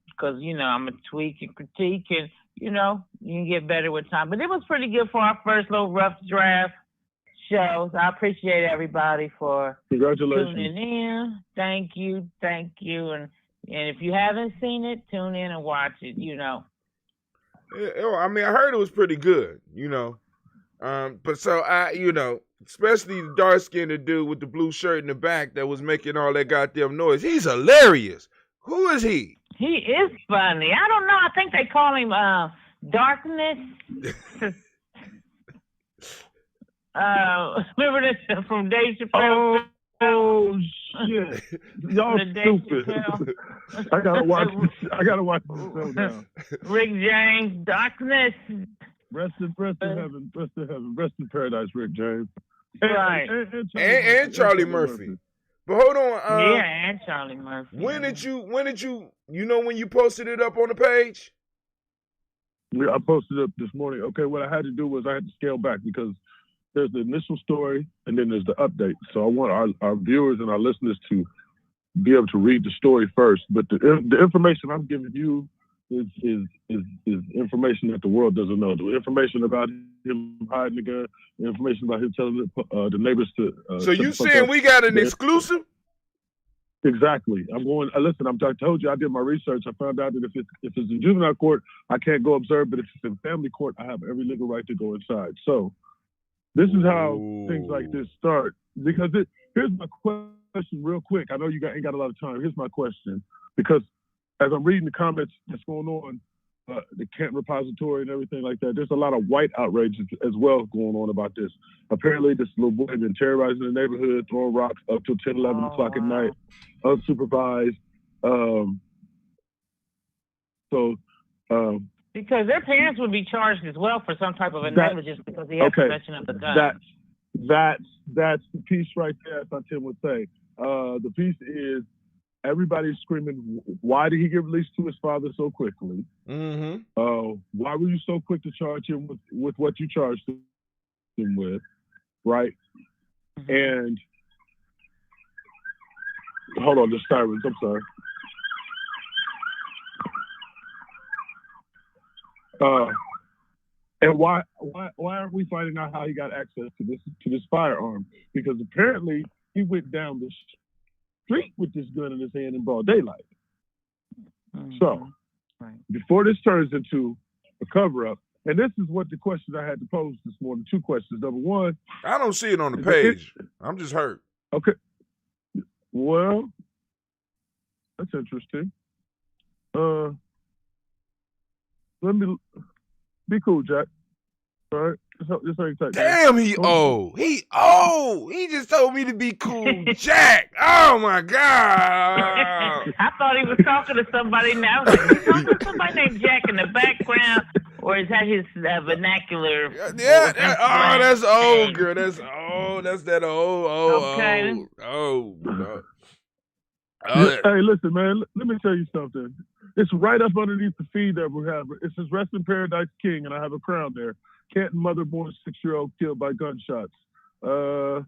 because, I'm going to tweak and critique and, you can get better with time. But it was pretty good for our first little rough draft show. So I appreciate everybody for tuning in. Thank you. And if you haven't seen it, tune in and watch it, I mean, I heard it was pretty good, but so especially the dark-skinned dude with the blue shirt in the back that was making all that goddamn noise. He's hilarious. Who is he? He is funny. I don't know. I think they call him Darkness. Remember this from Dave Chappelle? Oh shit! Y'all stupid. I gotta watch this show now. Rick James, Darkness. Rest in heaven. Rest in paradise, Rick James. Right. And Charlie Murphy. But hold on. And Charlie Murphy. When did you when you posted it up on the page? I posted it up this morning. Okay, what I had to do was I had to scale back because there's the initial story and then there's the update. So I want our viewers and our listeners to be able to read the story first. But the information I'm giving you is information that the world doesn't know. The information about him hiding the gun, the information about him telling the neighbors to. So you saying we got an exclusive? Exactly. I'm going. Listen, I told you I did my research. I found out that if it's in juvenile court, I can't go observe. But if it's in family court, I have every legal right to go inside. So this is how things like this start. Because here's my question, real quick. I know you ain't got a lot of time. Here's my question, because as I'm reading the comments that's going on, the Kent repository and everything like that, there's a lot of white outrage as well going on about this. Apparently, this little boy been terrorizing the neighborhood, throwing rocks up till 10, 11 o'clock at night, unsupervised. Because their parents would be charged as well for some type of a negligence because he had possession of the gun. That's the piece right there, as Tim would say. The piece is everybody's screaming, why did he get released to his father so quickly? Mm-hmm. Why were you so quick to charge him with what you charged him with, right? Mm-hmm. And hold on, the sirens, I'm sorry. And why aren't we finding out how he got access to this firearm? Because apparently he went down the street with this gun in his hand in broad daylight. Mm-hmm. So before this turns into a cover-up, and this is what the questions I had to pose this morning. 2 questions. Number one, I don't see it on the page. I'm just hurt. Okay. Well, that's interesting. Let me be cool, Jack. All right. This ain't tight. Damn, he old. He just told me to be cool, Jack. Oh my God. I thought he was talking to somebody now. Like, he's talking to somebody named Jack in the background, or is that his vernacular? Yeah. That's old, girl. That's old. That's that old. Okay. Old. Hey, listen, man. Let me tell you something. It's right up underneath the feed that we have. It says "Rest in Paradise King," and I have a crown there. Canton mother-born 6-year-old killed by gunshots. And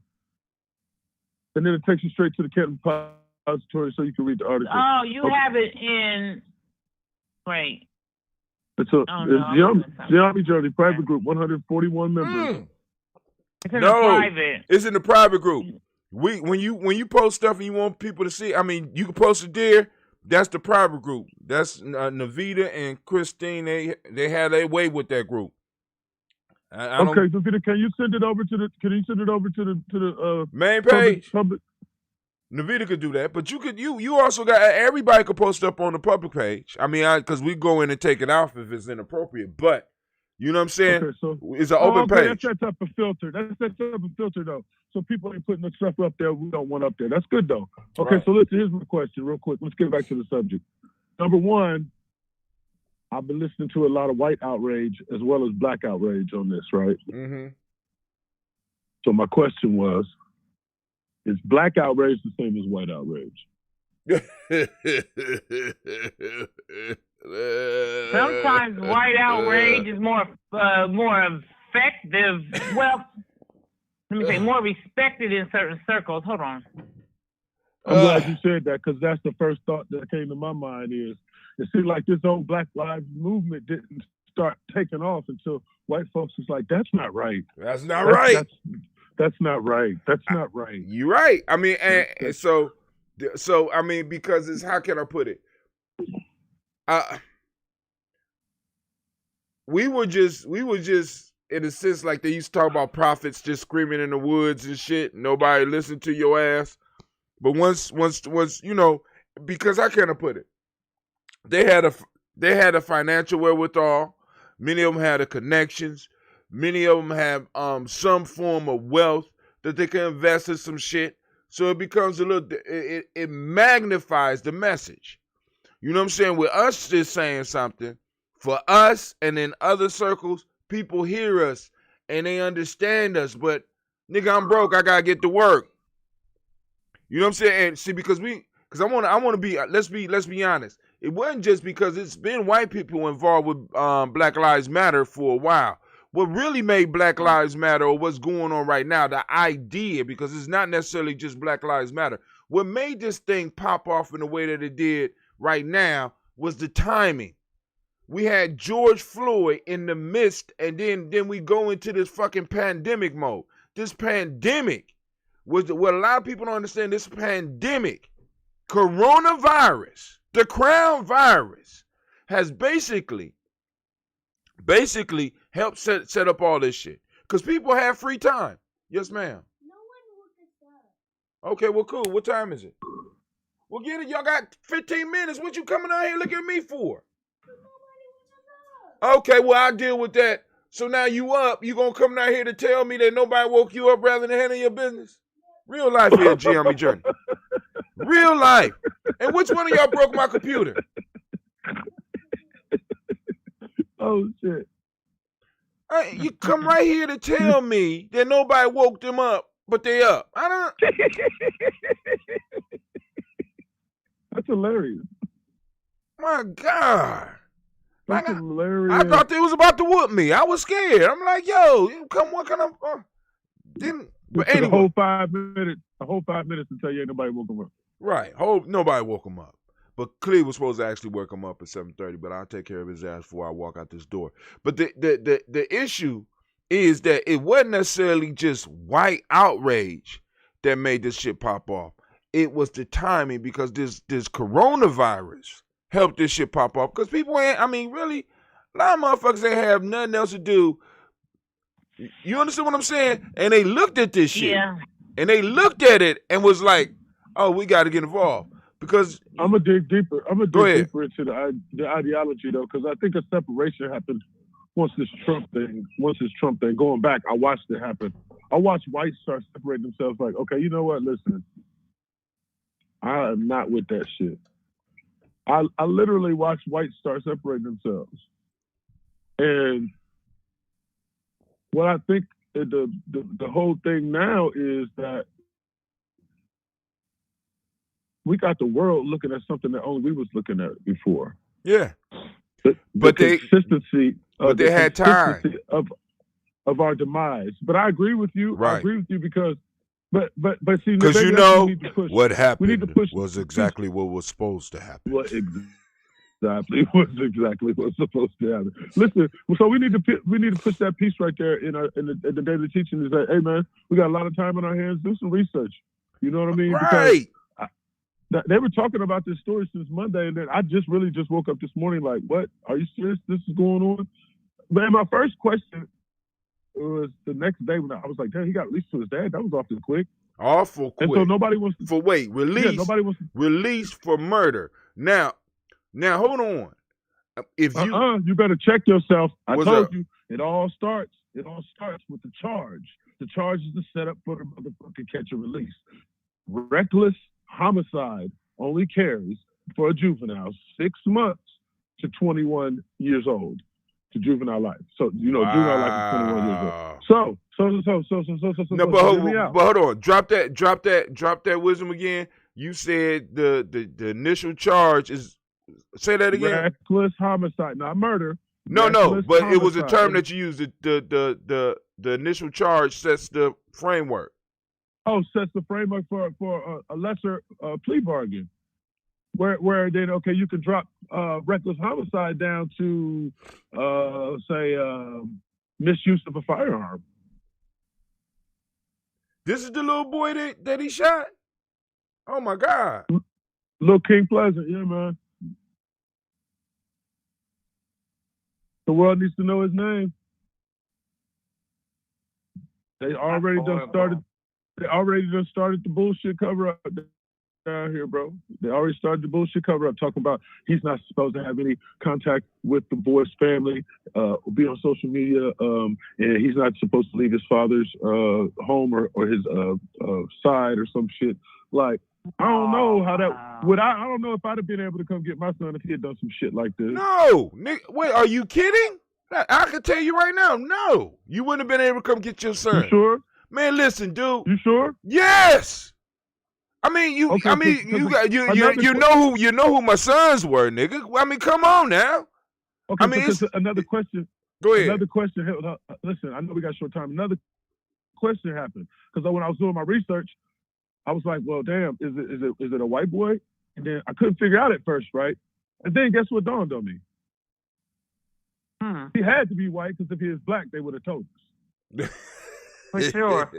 then it takes you straight to the Canton repository so you can read the article. Oh, you have it in. Wait. It's Gye-Nyame Journey private group, 141 members. It's in the private. It's in the private group. When you post stuff and you want people to see, I mean, you can post it there. That's the private group. That's Navita and Christine. They had their way with that group. Okay, Navita, can you send it over to the main page? Public? Navita could do that, but you also got everybody could post up on the public page. I mean, because we go in and take it off if it's inappropriate, but. You know what I'm saying? Okay, so it's an open page. That's that type of filter. Though. So people ain't putting the stuff up there we don't want up there. That's good though. Okay, right. So listen, here's my question real quick. Let's get back to the subject. Number one, I've been listening to a lot of white outrage as well as black outrage on this, right? Mm-hmm. So my question was, is black outrage the same as white outrage? Sometimes white outrage is more effective. Well, let me say more respected in certain circles. Hold on. I'm glad you said that because that's the first thought that came to my mind. Is it seemed like this whole Black Lives movement didn't start taking off until white folks was like, "That's not right. That's not right. That's not right. That's not right." You're right. I mean, and so I mean, because it's how can I put it? We were just in a sense like they used to talk about prophets just screaming in the woods and shit. Nobody listened to your ass. But once you know, because how can I put it? They had a financial wherewithal. Many of them had the connections. Many of them have some form of wealth that they can invest in some shit. So it becomes a little. It magnifies the message. You know what I'm saying? With us just saying something, for us and in other circles, people hear us and they understand us. But nigga, I'm broke. I gotta get to work. You know what I'm saying? And see, because I want to be. Let's be honest. It wasn't just because it's been white people involved with Black Lives Matter for a while. What really made Black Lives Matter, or what's going on right now, the idea, because it's not necessarily just Black Lives Matter. What made this thing pop off in the way that it did right now was the timing. We had George Floyd in the midst, and then we go into this fucking pandemic mode. This pandemic was what a lot of people don't understand. This pandemic, coronavirus, the crown virus, has basically helped set up all this shit. Because people have free time. Yes, ma'am. No one woke us up. Okay, well, cool. What time is it? Well, get it. Y'all got 15 minutes. What you coming out here looking at me for? Okay, well, I'll deal with that. So now you up. You going to come down here to tell me that nobody woke you up rather than handle your business? Real life here, Gye-Nyame Journey. Real life. And which one of y'all broke my computer? Oh, shit. You come right here to tell me that nobody woke them up, but they up. I don't. That's hilarious. My God. That's hilarious. I thought they was about to whoop me. I was scared. I'm like, yo, come what kind of didn't but anyway. The whole 5 minutes until you ain't nobody woke them up. Right. Nobody woke him up. But Cleve was supposed to actually wake him up at 7:30, but I'll take care of his ass before I walk out this door. But the issue is that it wasn't necessarily just white outrage that made this shit pop off. It was the timing, because this coronavirus helped this shit pop off. Because people really, a lot of motherfuckers ain't have nothing else to do. You understand what I'm saying? And they looked at this shit. Yeah. And they looked at it and was like, oh, we got to get involved. Because I'm gonna dig deeper. Deeper into the ideology though, because I think a separation happened once this Trump thing. Going back, I watched it happen. I watched whites start separating themselves. Like, okay, you know what? Listen, I am not with that shit. I literally watched whites start separating themselves, and what I think the whole thing now is that we got the world looking at something that only we was looking at before. Yeah. But they had time of our demise. But I agree with you. Right. I agree with you because see, because you know what happened was exactly what was supposed to happen. Well, what's supposed to happen. Listen, so we need to put that piece right there in the daily teaching is that, hey man, we got a lot of time on our hands. Do some research. You know what I mean? Right. Because they were talking about this story since Monday, and then I just woke up this morning like, what? Are you serious? This is going on? But my first question was the next day when I was like, damn, he got released to his dad. That was awful quick. Awful quick. And so nobody wants to released. Yeah, nobody wants to, released for murder. Now hold on. If you better check yourself. I told up? you it all starts with the charge. The charge is the setup for the motherfucking catch and release. Reckless homicide only carries for a juvenile 6 months to 21 years old to juvenile life. So juvenile life is 21 years old. So no, but hold on. Drop that wisdom again. You said the initial charge is. Say that again. Reckless homicide, not murder. No, but homicide. it was a term that you used. The initial charge sets the framework. Oh, sets the framework for a lesser plea bargain, where then you can drop reckless homicide down to say misuse of a firearm. This is the little boy that he shot. Oh my God. Little King Pleasant, yeah, man. The world needs to know his name. They already started the bullshit cover up down here, bro. They already started the bullshit cover up, talking about he's not supposed to have any contact with the boy's family, be on social media, and he's not supposed to leave his father's home or his side or some shit. Like, I don't know how that would. I don't know if I'd have been able to come get my son if he had done some shit like this. No, Nick. Wait, are you kidding? I can tell you right now. No, you wouldn't have been able to come get your son. You sure? Man, listen, dude. You sure? Yes. I mean, you. Okay, I mean, you know who my sons were, nigga. I mean, come on now. Okay. I mean, so another question. Go ahead. Another question. Listen, I know we got short time. Another question happened because when I was doing my research, I was like, well, damn, is it a white boy? And then I couldn't figure out at first, right? And then guess what dawned on me? He had to be white because if he was black, they would have told us. For sure.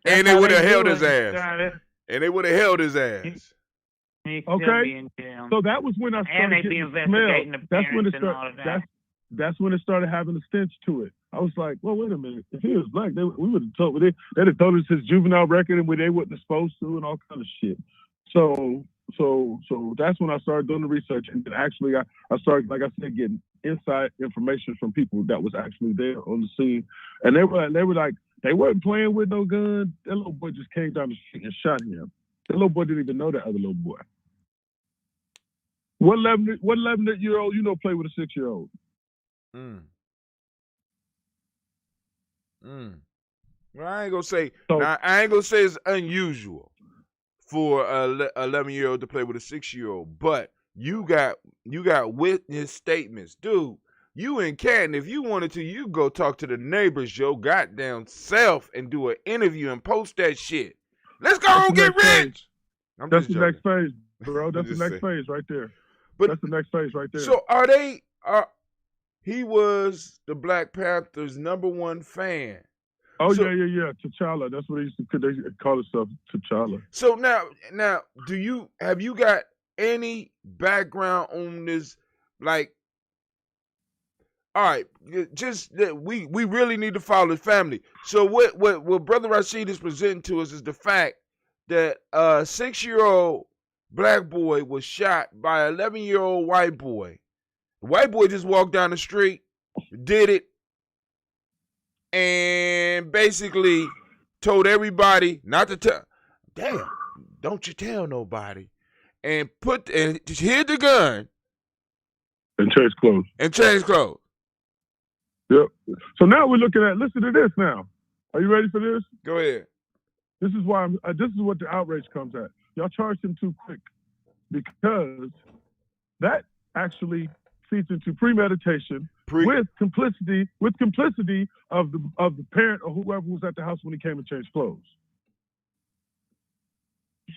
And they would have held his ass. And they would have held his ass. Okay. So that was when I started and they be investigating the parents and all of that. That's when it started having a stench to it. I was like, well, wait a minute. If he was black, we would have told. They'd have told us his juvenile record and they wasn't supposed to and all kind of shit. So that's when I started doing the research, and then actually I started, like I said, getting inside information from people that was actually there on the scene, and they were like, they weren't playing with no gun. That little boy just came down the street and shot him. That little boy didn't even know that other little boy. What 11-year-old play with a 6-year-old? Well, I ain't gonna say. I ain't gonna say it's unusual for a 11-year-old to play with a 6-year-old, but you got witness statements, dude. You in Canton, if you wanted to, you go talk to the neighbors, your goddamn self, and do an interview and post that shit. Let's go and get rich. That's the next phase, bro. That's the next phase right there. But that's the next phase right there. So he was the Black Panthers' #1 fan. Oh, so, yeah. T'Challa. That's what they call themselves, T'Challa. So now, have you got any background on this? Like, all right, just that we really need to follow his family. So what Brother Rashid is presenting to us is the fact that a 6-year-old black boy was shot by an 11-year-old white boy. The white boy just walked down the street, did it, and basically told everybody not to tell. Damn, don't you tell nobody. And hid the gun. And change clothes. Yep. So now we're looking at, listen to this now. Are you ready for this? Go ahead. This is why this is what the outrage comes at. Y'all charged him too quick because that actually feeds into premeditation with complicity of the parent or whoever was at the house when he came and changed clothes.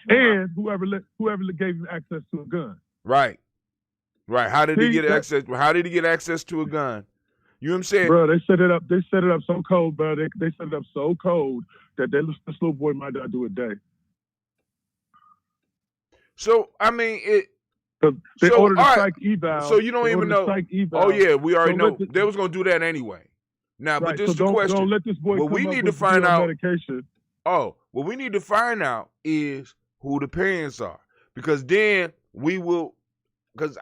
And whoever gave him access to a gun. Right. Right. How did he See, get access? How did he get access to a gun? You know what I'm saying? Bro, they set it up. They set it up so cold, bro. They set it up so cold that this little boy might not do a day. So I mean, They so, ordered a all right, psych eval. so you don't They even ordered a know. psych eval. Oh yeah, we already So know they was gonna do that anyway. Now, but right. this is So the question. don't let this boy What come we up need to with find out. medication. Oh, what we need to find out is who the parents are, because then we will. Because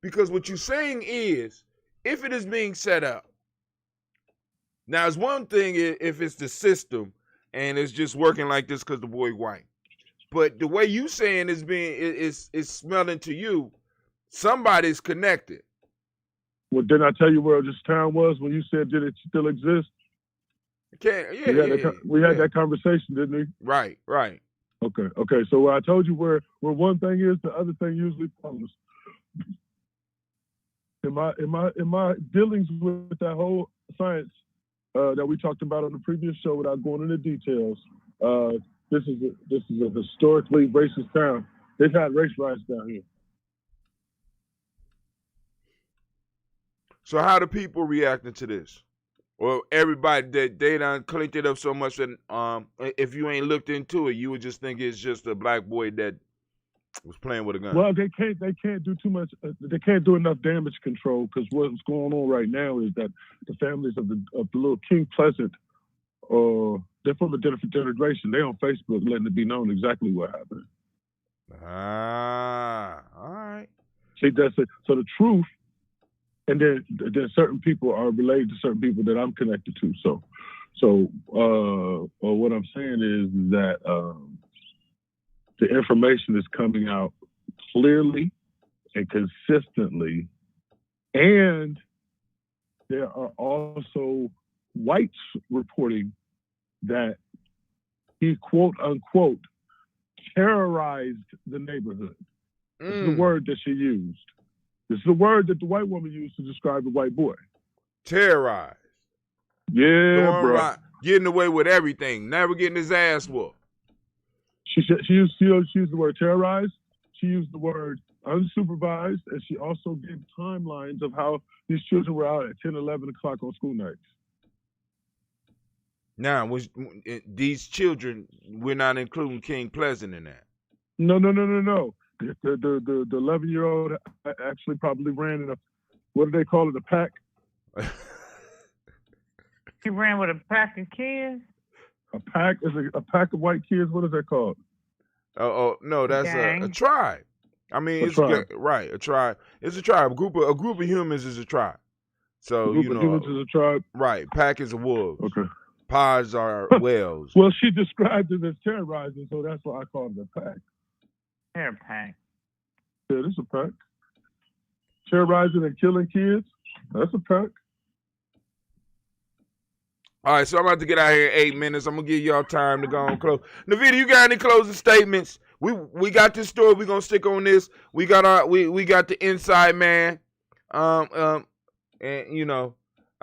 because what you're saying is, if it is being set up. Now, it's one thing if it's the system and it's just working like this because the boy white. But the way you saying is smelling to you, somebody's connected. Well, didn't I tell you where this town was when you said did it still exist? We had that conversation, didn't we? Right. Okay. So I told you where one thing is, the other thing usually follows. In my dealings with that whole science that we talked about on the previous show, without going into details, this is a historically racist town. They've had race riots down here. So how do people reacting to this? Or everybody that they done clicked it up so much that if you ain't looked into it, you would just think it's just a black boy that was playing with a gun. Well, they can't do too much. They can't do enough damage control, because what's going on right now is that the families of the little King Pleasant, they're from a different generation. They on Facebook letting it be known exactly what happened. All right. See, that's it. So the truth. And then certain people are related to certain people that I'm connected to. So what I'm saying is that the information is coming out clearly and consistently, and there are also whites reporting that he, quote unquote, terrorized the neighborhood. That's the word that she used. This is the word that the white woman used to describe the white boy. Terrorized. Yeah, bro. Getting away with everything. Never getting his ass whooped. She used the word terrorized. She used the word unsupervised. And she also gave timelines of how these children were out at 10, 11 o'clock on school nights. Now, these children, we're not including King Pleasant in that. No. The 11-year-old actually probably ran in what do they call it, a pack? He ran with a pack of kids? A pack is a pack of white kids. What is that called? Oh no, that's a tribe. I mean, it's tribe. Right, a tribe. It's a tribe. A group of humans is a tribe. So, a group of humans is a tribe? Right. Pack is a wolves. Okay. Pods are whales. Well, she described it as terrorizing, so that's why I called it a pack. Hair pack. Yeah, this is a pack. Terrorizing and killing kids, that's a pack. All right, so I'm about to get out here in 8 minutes. I'm gonna give y'all time to go and close. Navita, you got any closing statements? We got this story. We're gonna stick on this. We got we got the inside man. And you know.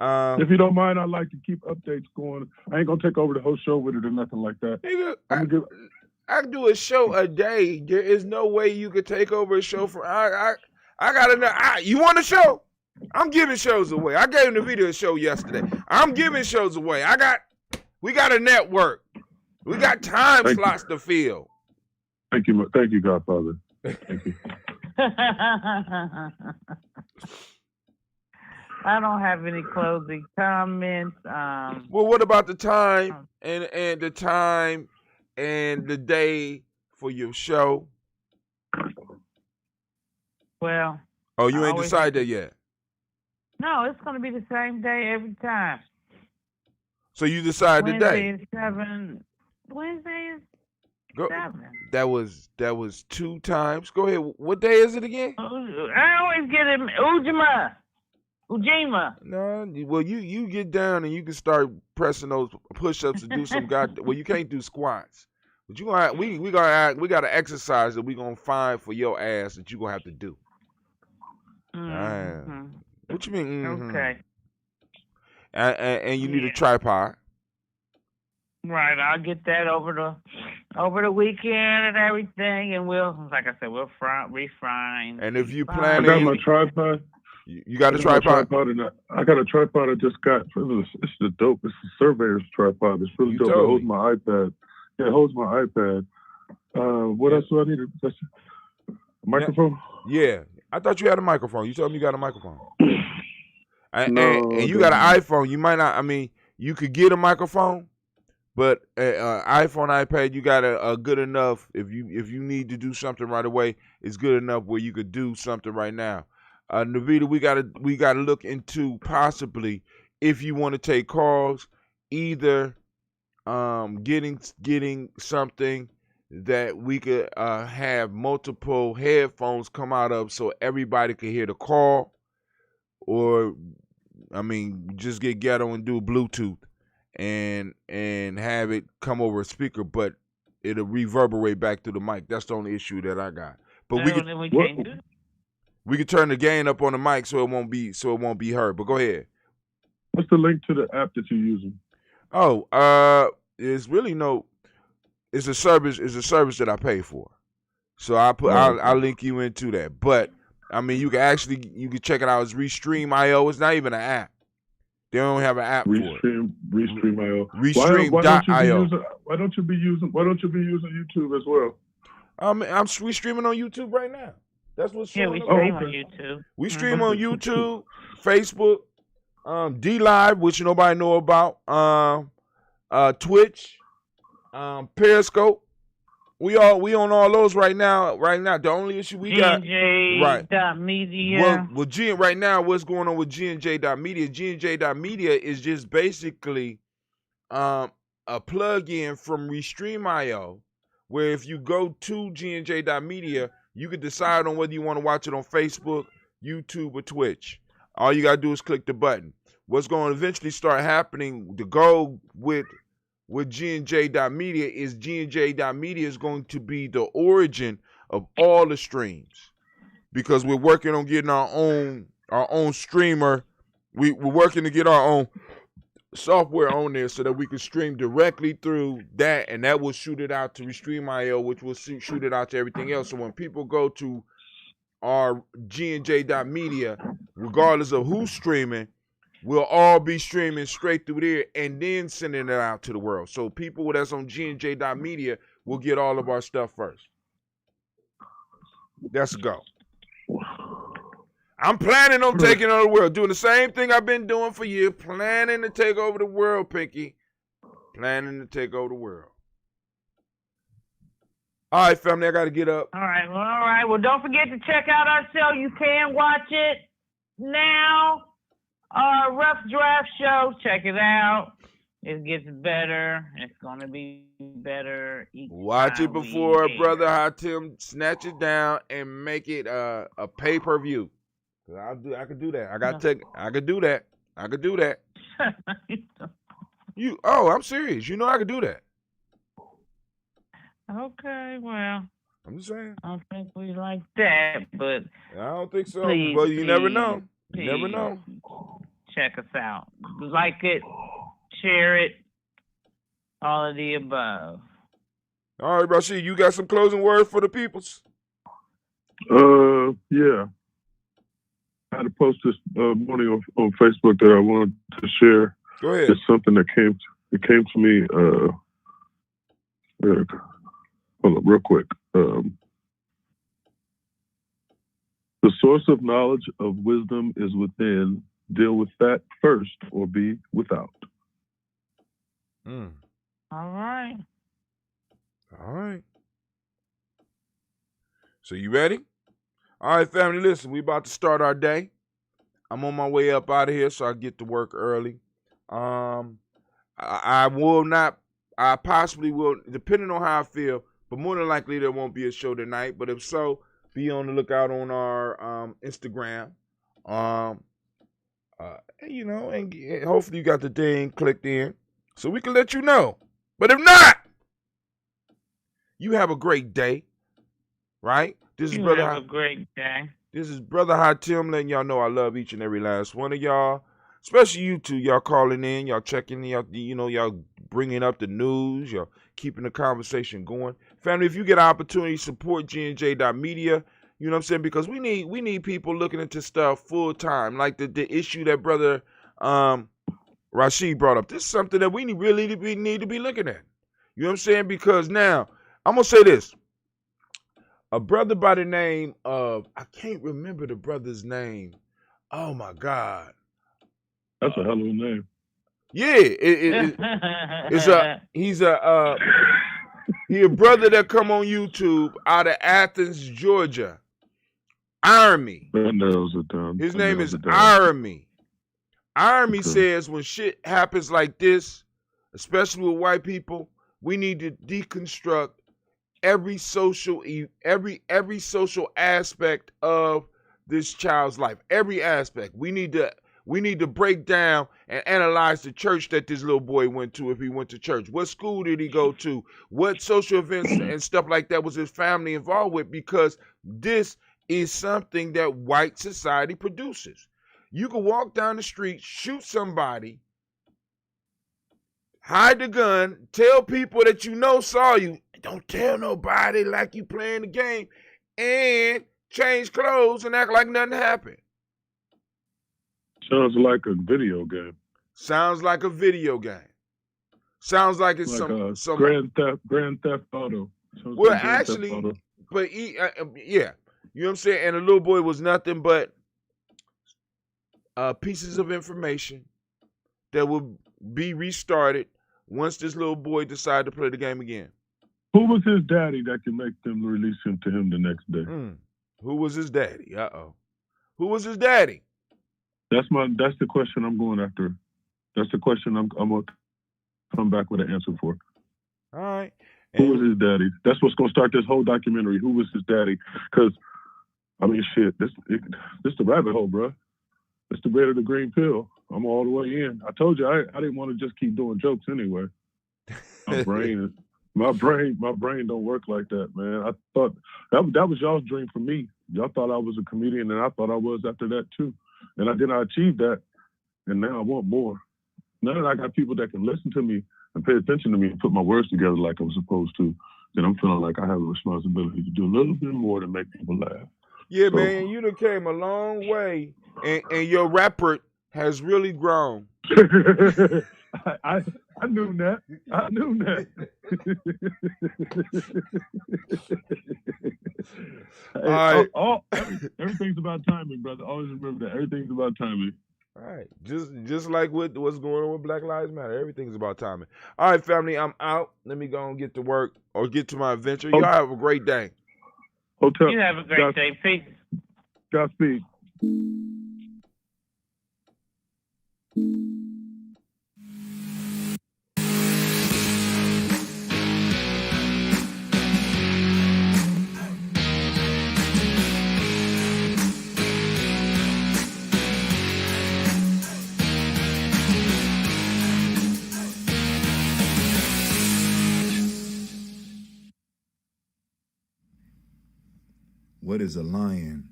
If you don't mind, I'd like to keep updates going. I ain't gonna take over the whole show with it or nothing like that. Nigga, I do a show a day. There is no way you could take over a show for I gotta know. You want a show? I'm giving shows away. I gave Navita a show yesterday. I'm giving shows away. We got a network. We got time slots to fill. Thank you, Godfather. Thank you. I don't have any closing comments. Well, what about the time and the time and the day for your show? Well. Oh, you ain't decided that yet? No, it's going to be the same day every time. So you decide today? Wednesday is 7. Wednesday is 7. That was 2 times. Go ahead. What day is it again? I always get it. Ujaama. No, well you get down and you can start pressing those push-ups and do some well, you can't do squats. But you gonna we got an exercise that we gonna find for your ass that you gonna have to do. Mm-hmm. What you mean? Mm-hmm? Okay. And you need a tripod. Right, I'll get that over over the weekend and everything, and we'll, like I said, we'll refine. And if you I planning, got my tripod. you got a I got tripod. I got a tripod I just got. It's the dope. It's a surveyor's tripod. It's really dope. It holds my iPad. Yeah, it holds my iPad. What else do I need? A microphone? Yeah. I thought you had a microphone. You told me you got a microphone. And you got an iPhone. You might not. I mean, you could get a microphone, but iPhone, iPad, you got a good enough. If you need to do something right away, it's good enough where you could do something right now. Navita, we gotta look into possibly, if you want to take calls, either getting something that we could have multiple headphones come out of so everybody could hear the call, or I mean, just get ghetto and do Bluetooth and have it come over a speaker, but it'll reverberate back to the mic. That's the only issue that I got. But we could turn the gain up on the mic so it won't be heard. But go ahead. What's the link to the app that you're using? Oh, it's really it's a service that I pay for. So I'll link you into that. But I mean, you can check it out. It's Restream.io. It's not even an app. They don't have an app for it. Restream.io. Restream.io. Why don't you be using YouTube as well? We streaming on YouTube right now. That's what's showing. Yeah, we stream on YouTube. We stream on YouTube, Facebook, D-Live, which nobody know about, Twitch, Periscope. We on all those right now. The only issue we got G&J.media. Well, right now, what's going on with G&J.media? G&J.media is just basically a plug-in from Restream.io, where if you go to G&J.media, you can decide on whether you want to watch it on Facebook, YouTube, or Twitch. All you got to do is click the button. What's going to eventually start happening, the goal with G&J.media is G&J.media is going to be the origin of all the streams, because we're working on getting our own streamer. We're working to get our own software on there so that we can stream directly through that, and that will shoot it out to Restream.io, which will shoot it out to everything else. So when people go to our G&J.media, regardless of who's streaming, we'll all be streaming straight through there and then sending it out to the world. So people that's on G&J.media will get all of our stuff first. Let's go. I'm planning on taking over the world, doing the same thing I've been doing for years, planning to take over the world, Pinky. Planning to take over the world. All right, family, I got to get up. All right. Well, don't forget to check out our show. You can watch it now. Our Rough Draft Show. Check it out. It gets better. It's going to be better each Watch time it before Brother Hatim snatch it down and make it a pay-per-view. I could do that. I could do that. I'm serious. You know I could do that. Okay, well. I'm just saying. I don't think we like that, but. I don't think so. Please, but you never know. Please. You never know. Check us out. Like it, share it, all of the above. All right, Rashid, you got some closing words for the peoples? Yeah. I had to post this morning on Facebook that I wanted to share. Go ahead. It's something that came to me. Hold up, real quick. The source of knowledge of wisdom is within. Deal with that first, or be without. All right. So you ready? All right, family, listen, we about to start our day. I'm on my way up out of here, so I get to work early. I possibly will, depending on how I feel, but more than likely there won't be a show tonight. But if so, be on the lookout on our Instagram. And hopefully you got the thing clicked in so we can let you know. But if not, you have a great day, right? This is a great day. This is Brother Hatim letting y'all know I love each and every last one of y'all, especially you two. Y'all calling in, y'all checking, y'all bringing up the news, you're keeping the conversation going. Family, if you get an opportunity, support GNJ.media. You know what I'm saying? Because we need people looking into stuff full time, like the issue that brother Rashid brought up. This is something that we really need to be looking at. You know what I'm saying? Because now I'm gonna say this: a brother by the name of, I can't remember the brother's name. Oh my God, That's a hell of a name. yeah, he's a brother that come on YouTube out of Athens, Georgia. Irony. His name is Irony. Irony says when shit happens like this, especially with white people, we need to deconstruct every social aspect of this child's life. Every aspect. We need to break down and analyze the church that this little boy went to, if he went to church. What school did he go to? What social events and stuff like that was his family involved with? Because this is something that white society produces. You can walk down the street, shoot somebody, hide the gun, tell people that you know saw you, don't tell nobody like you playing the game, and change clothes and act like nothing happened. Sounds like a video game. Sounds like a video game. Sounds like it's like some Grand Theft Auto. Sounds well, like actually, Auto. But yeah, you know what I'm saying. And the little boy was nothing but pieces of information that will be restarted once this little boy decided to play the game again. Who was his daddy that could make them release him to him the next day? Who was his daddy? Who was his daddy? That's the question I'm going after. That's the question I'm gonna come back with an answer for. All right. Who was his daddy? That's what's gonna start this whole documentary. Who was his daddy? Because I mean, shit, this the rabbit hole, bro. It's the red of the green pill. I'm all the way in. I told you I didn't want to just keep doing jokes anyway. My brain don't work like that, man. I thought that was y'all's dream for me. Y'all thought I was a comedian, and I thought I was after that too. And I did not achieve that, and now I want more. Now that I got people that can listen to me and pay attention to me and put my words together like I was supposed to, then I'm feeling like I have a responsibility to do a little bit more to make people laugh. Yeah, so, man, you done came a long way, and your rapport has really grown. I knew that. I knew that. Hey, everything's about timing, brother. Always remember that. Everything's about timing. All right. Just like what's going on with Black Lives Matter. Everything's about timing. All right, family, I'm out. Let me go and get to work or get to my adventure. Y'all have a great day. Hotel. You have a great day. Peace. Godspeed. What is a lion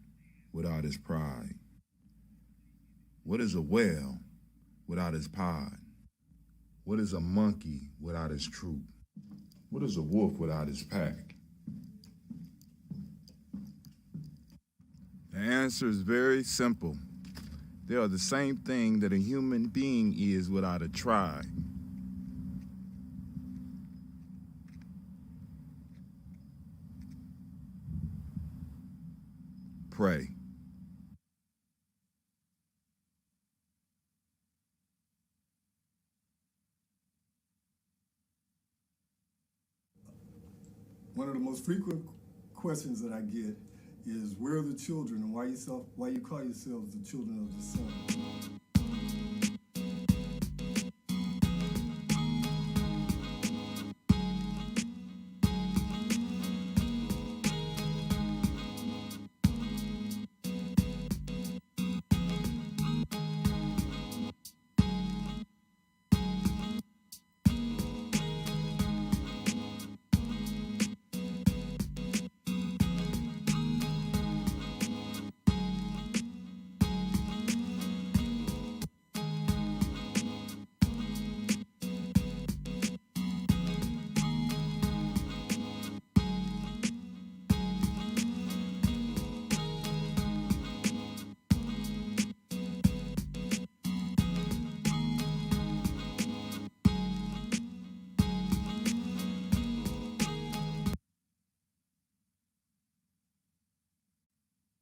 without his pride? What is a whale without his pod? What is a monkey without his troop? What is a wolf without his pack? The answer is very simple. They are the same thing that a human being is without a tribe. Pray. One of the most frequent questions that I get is, where are the children, and why you call yourselves the children of the sun?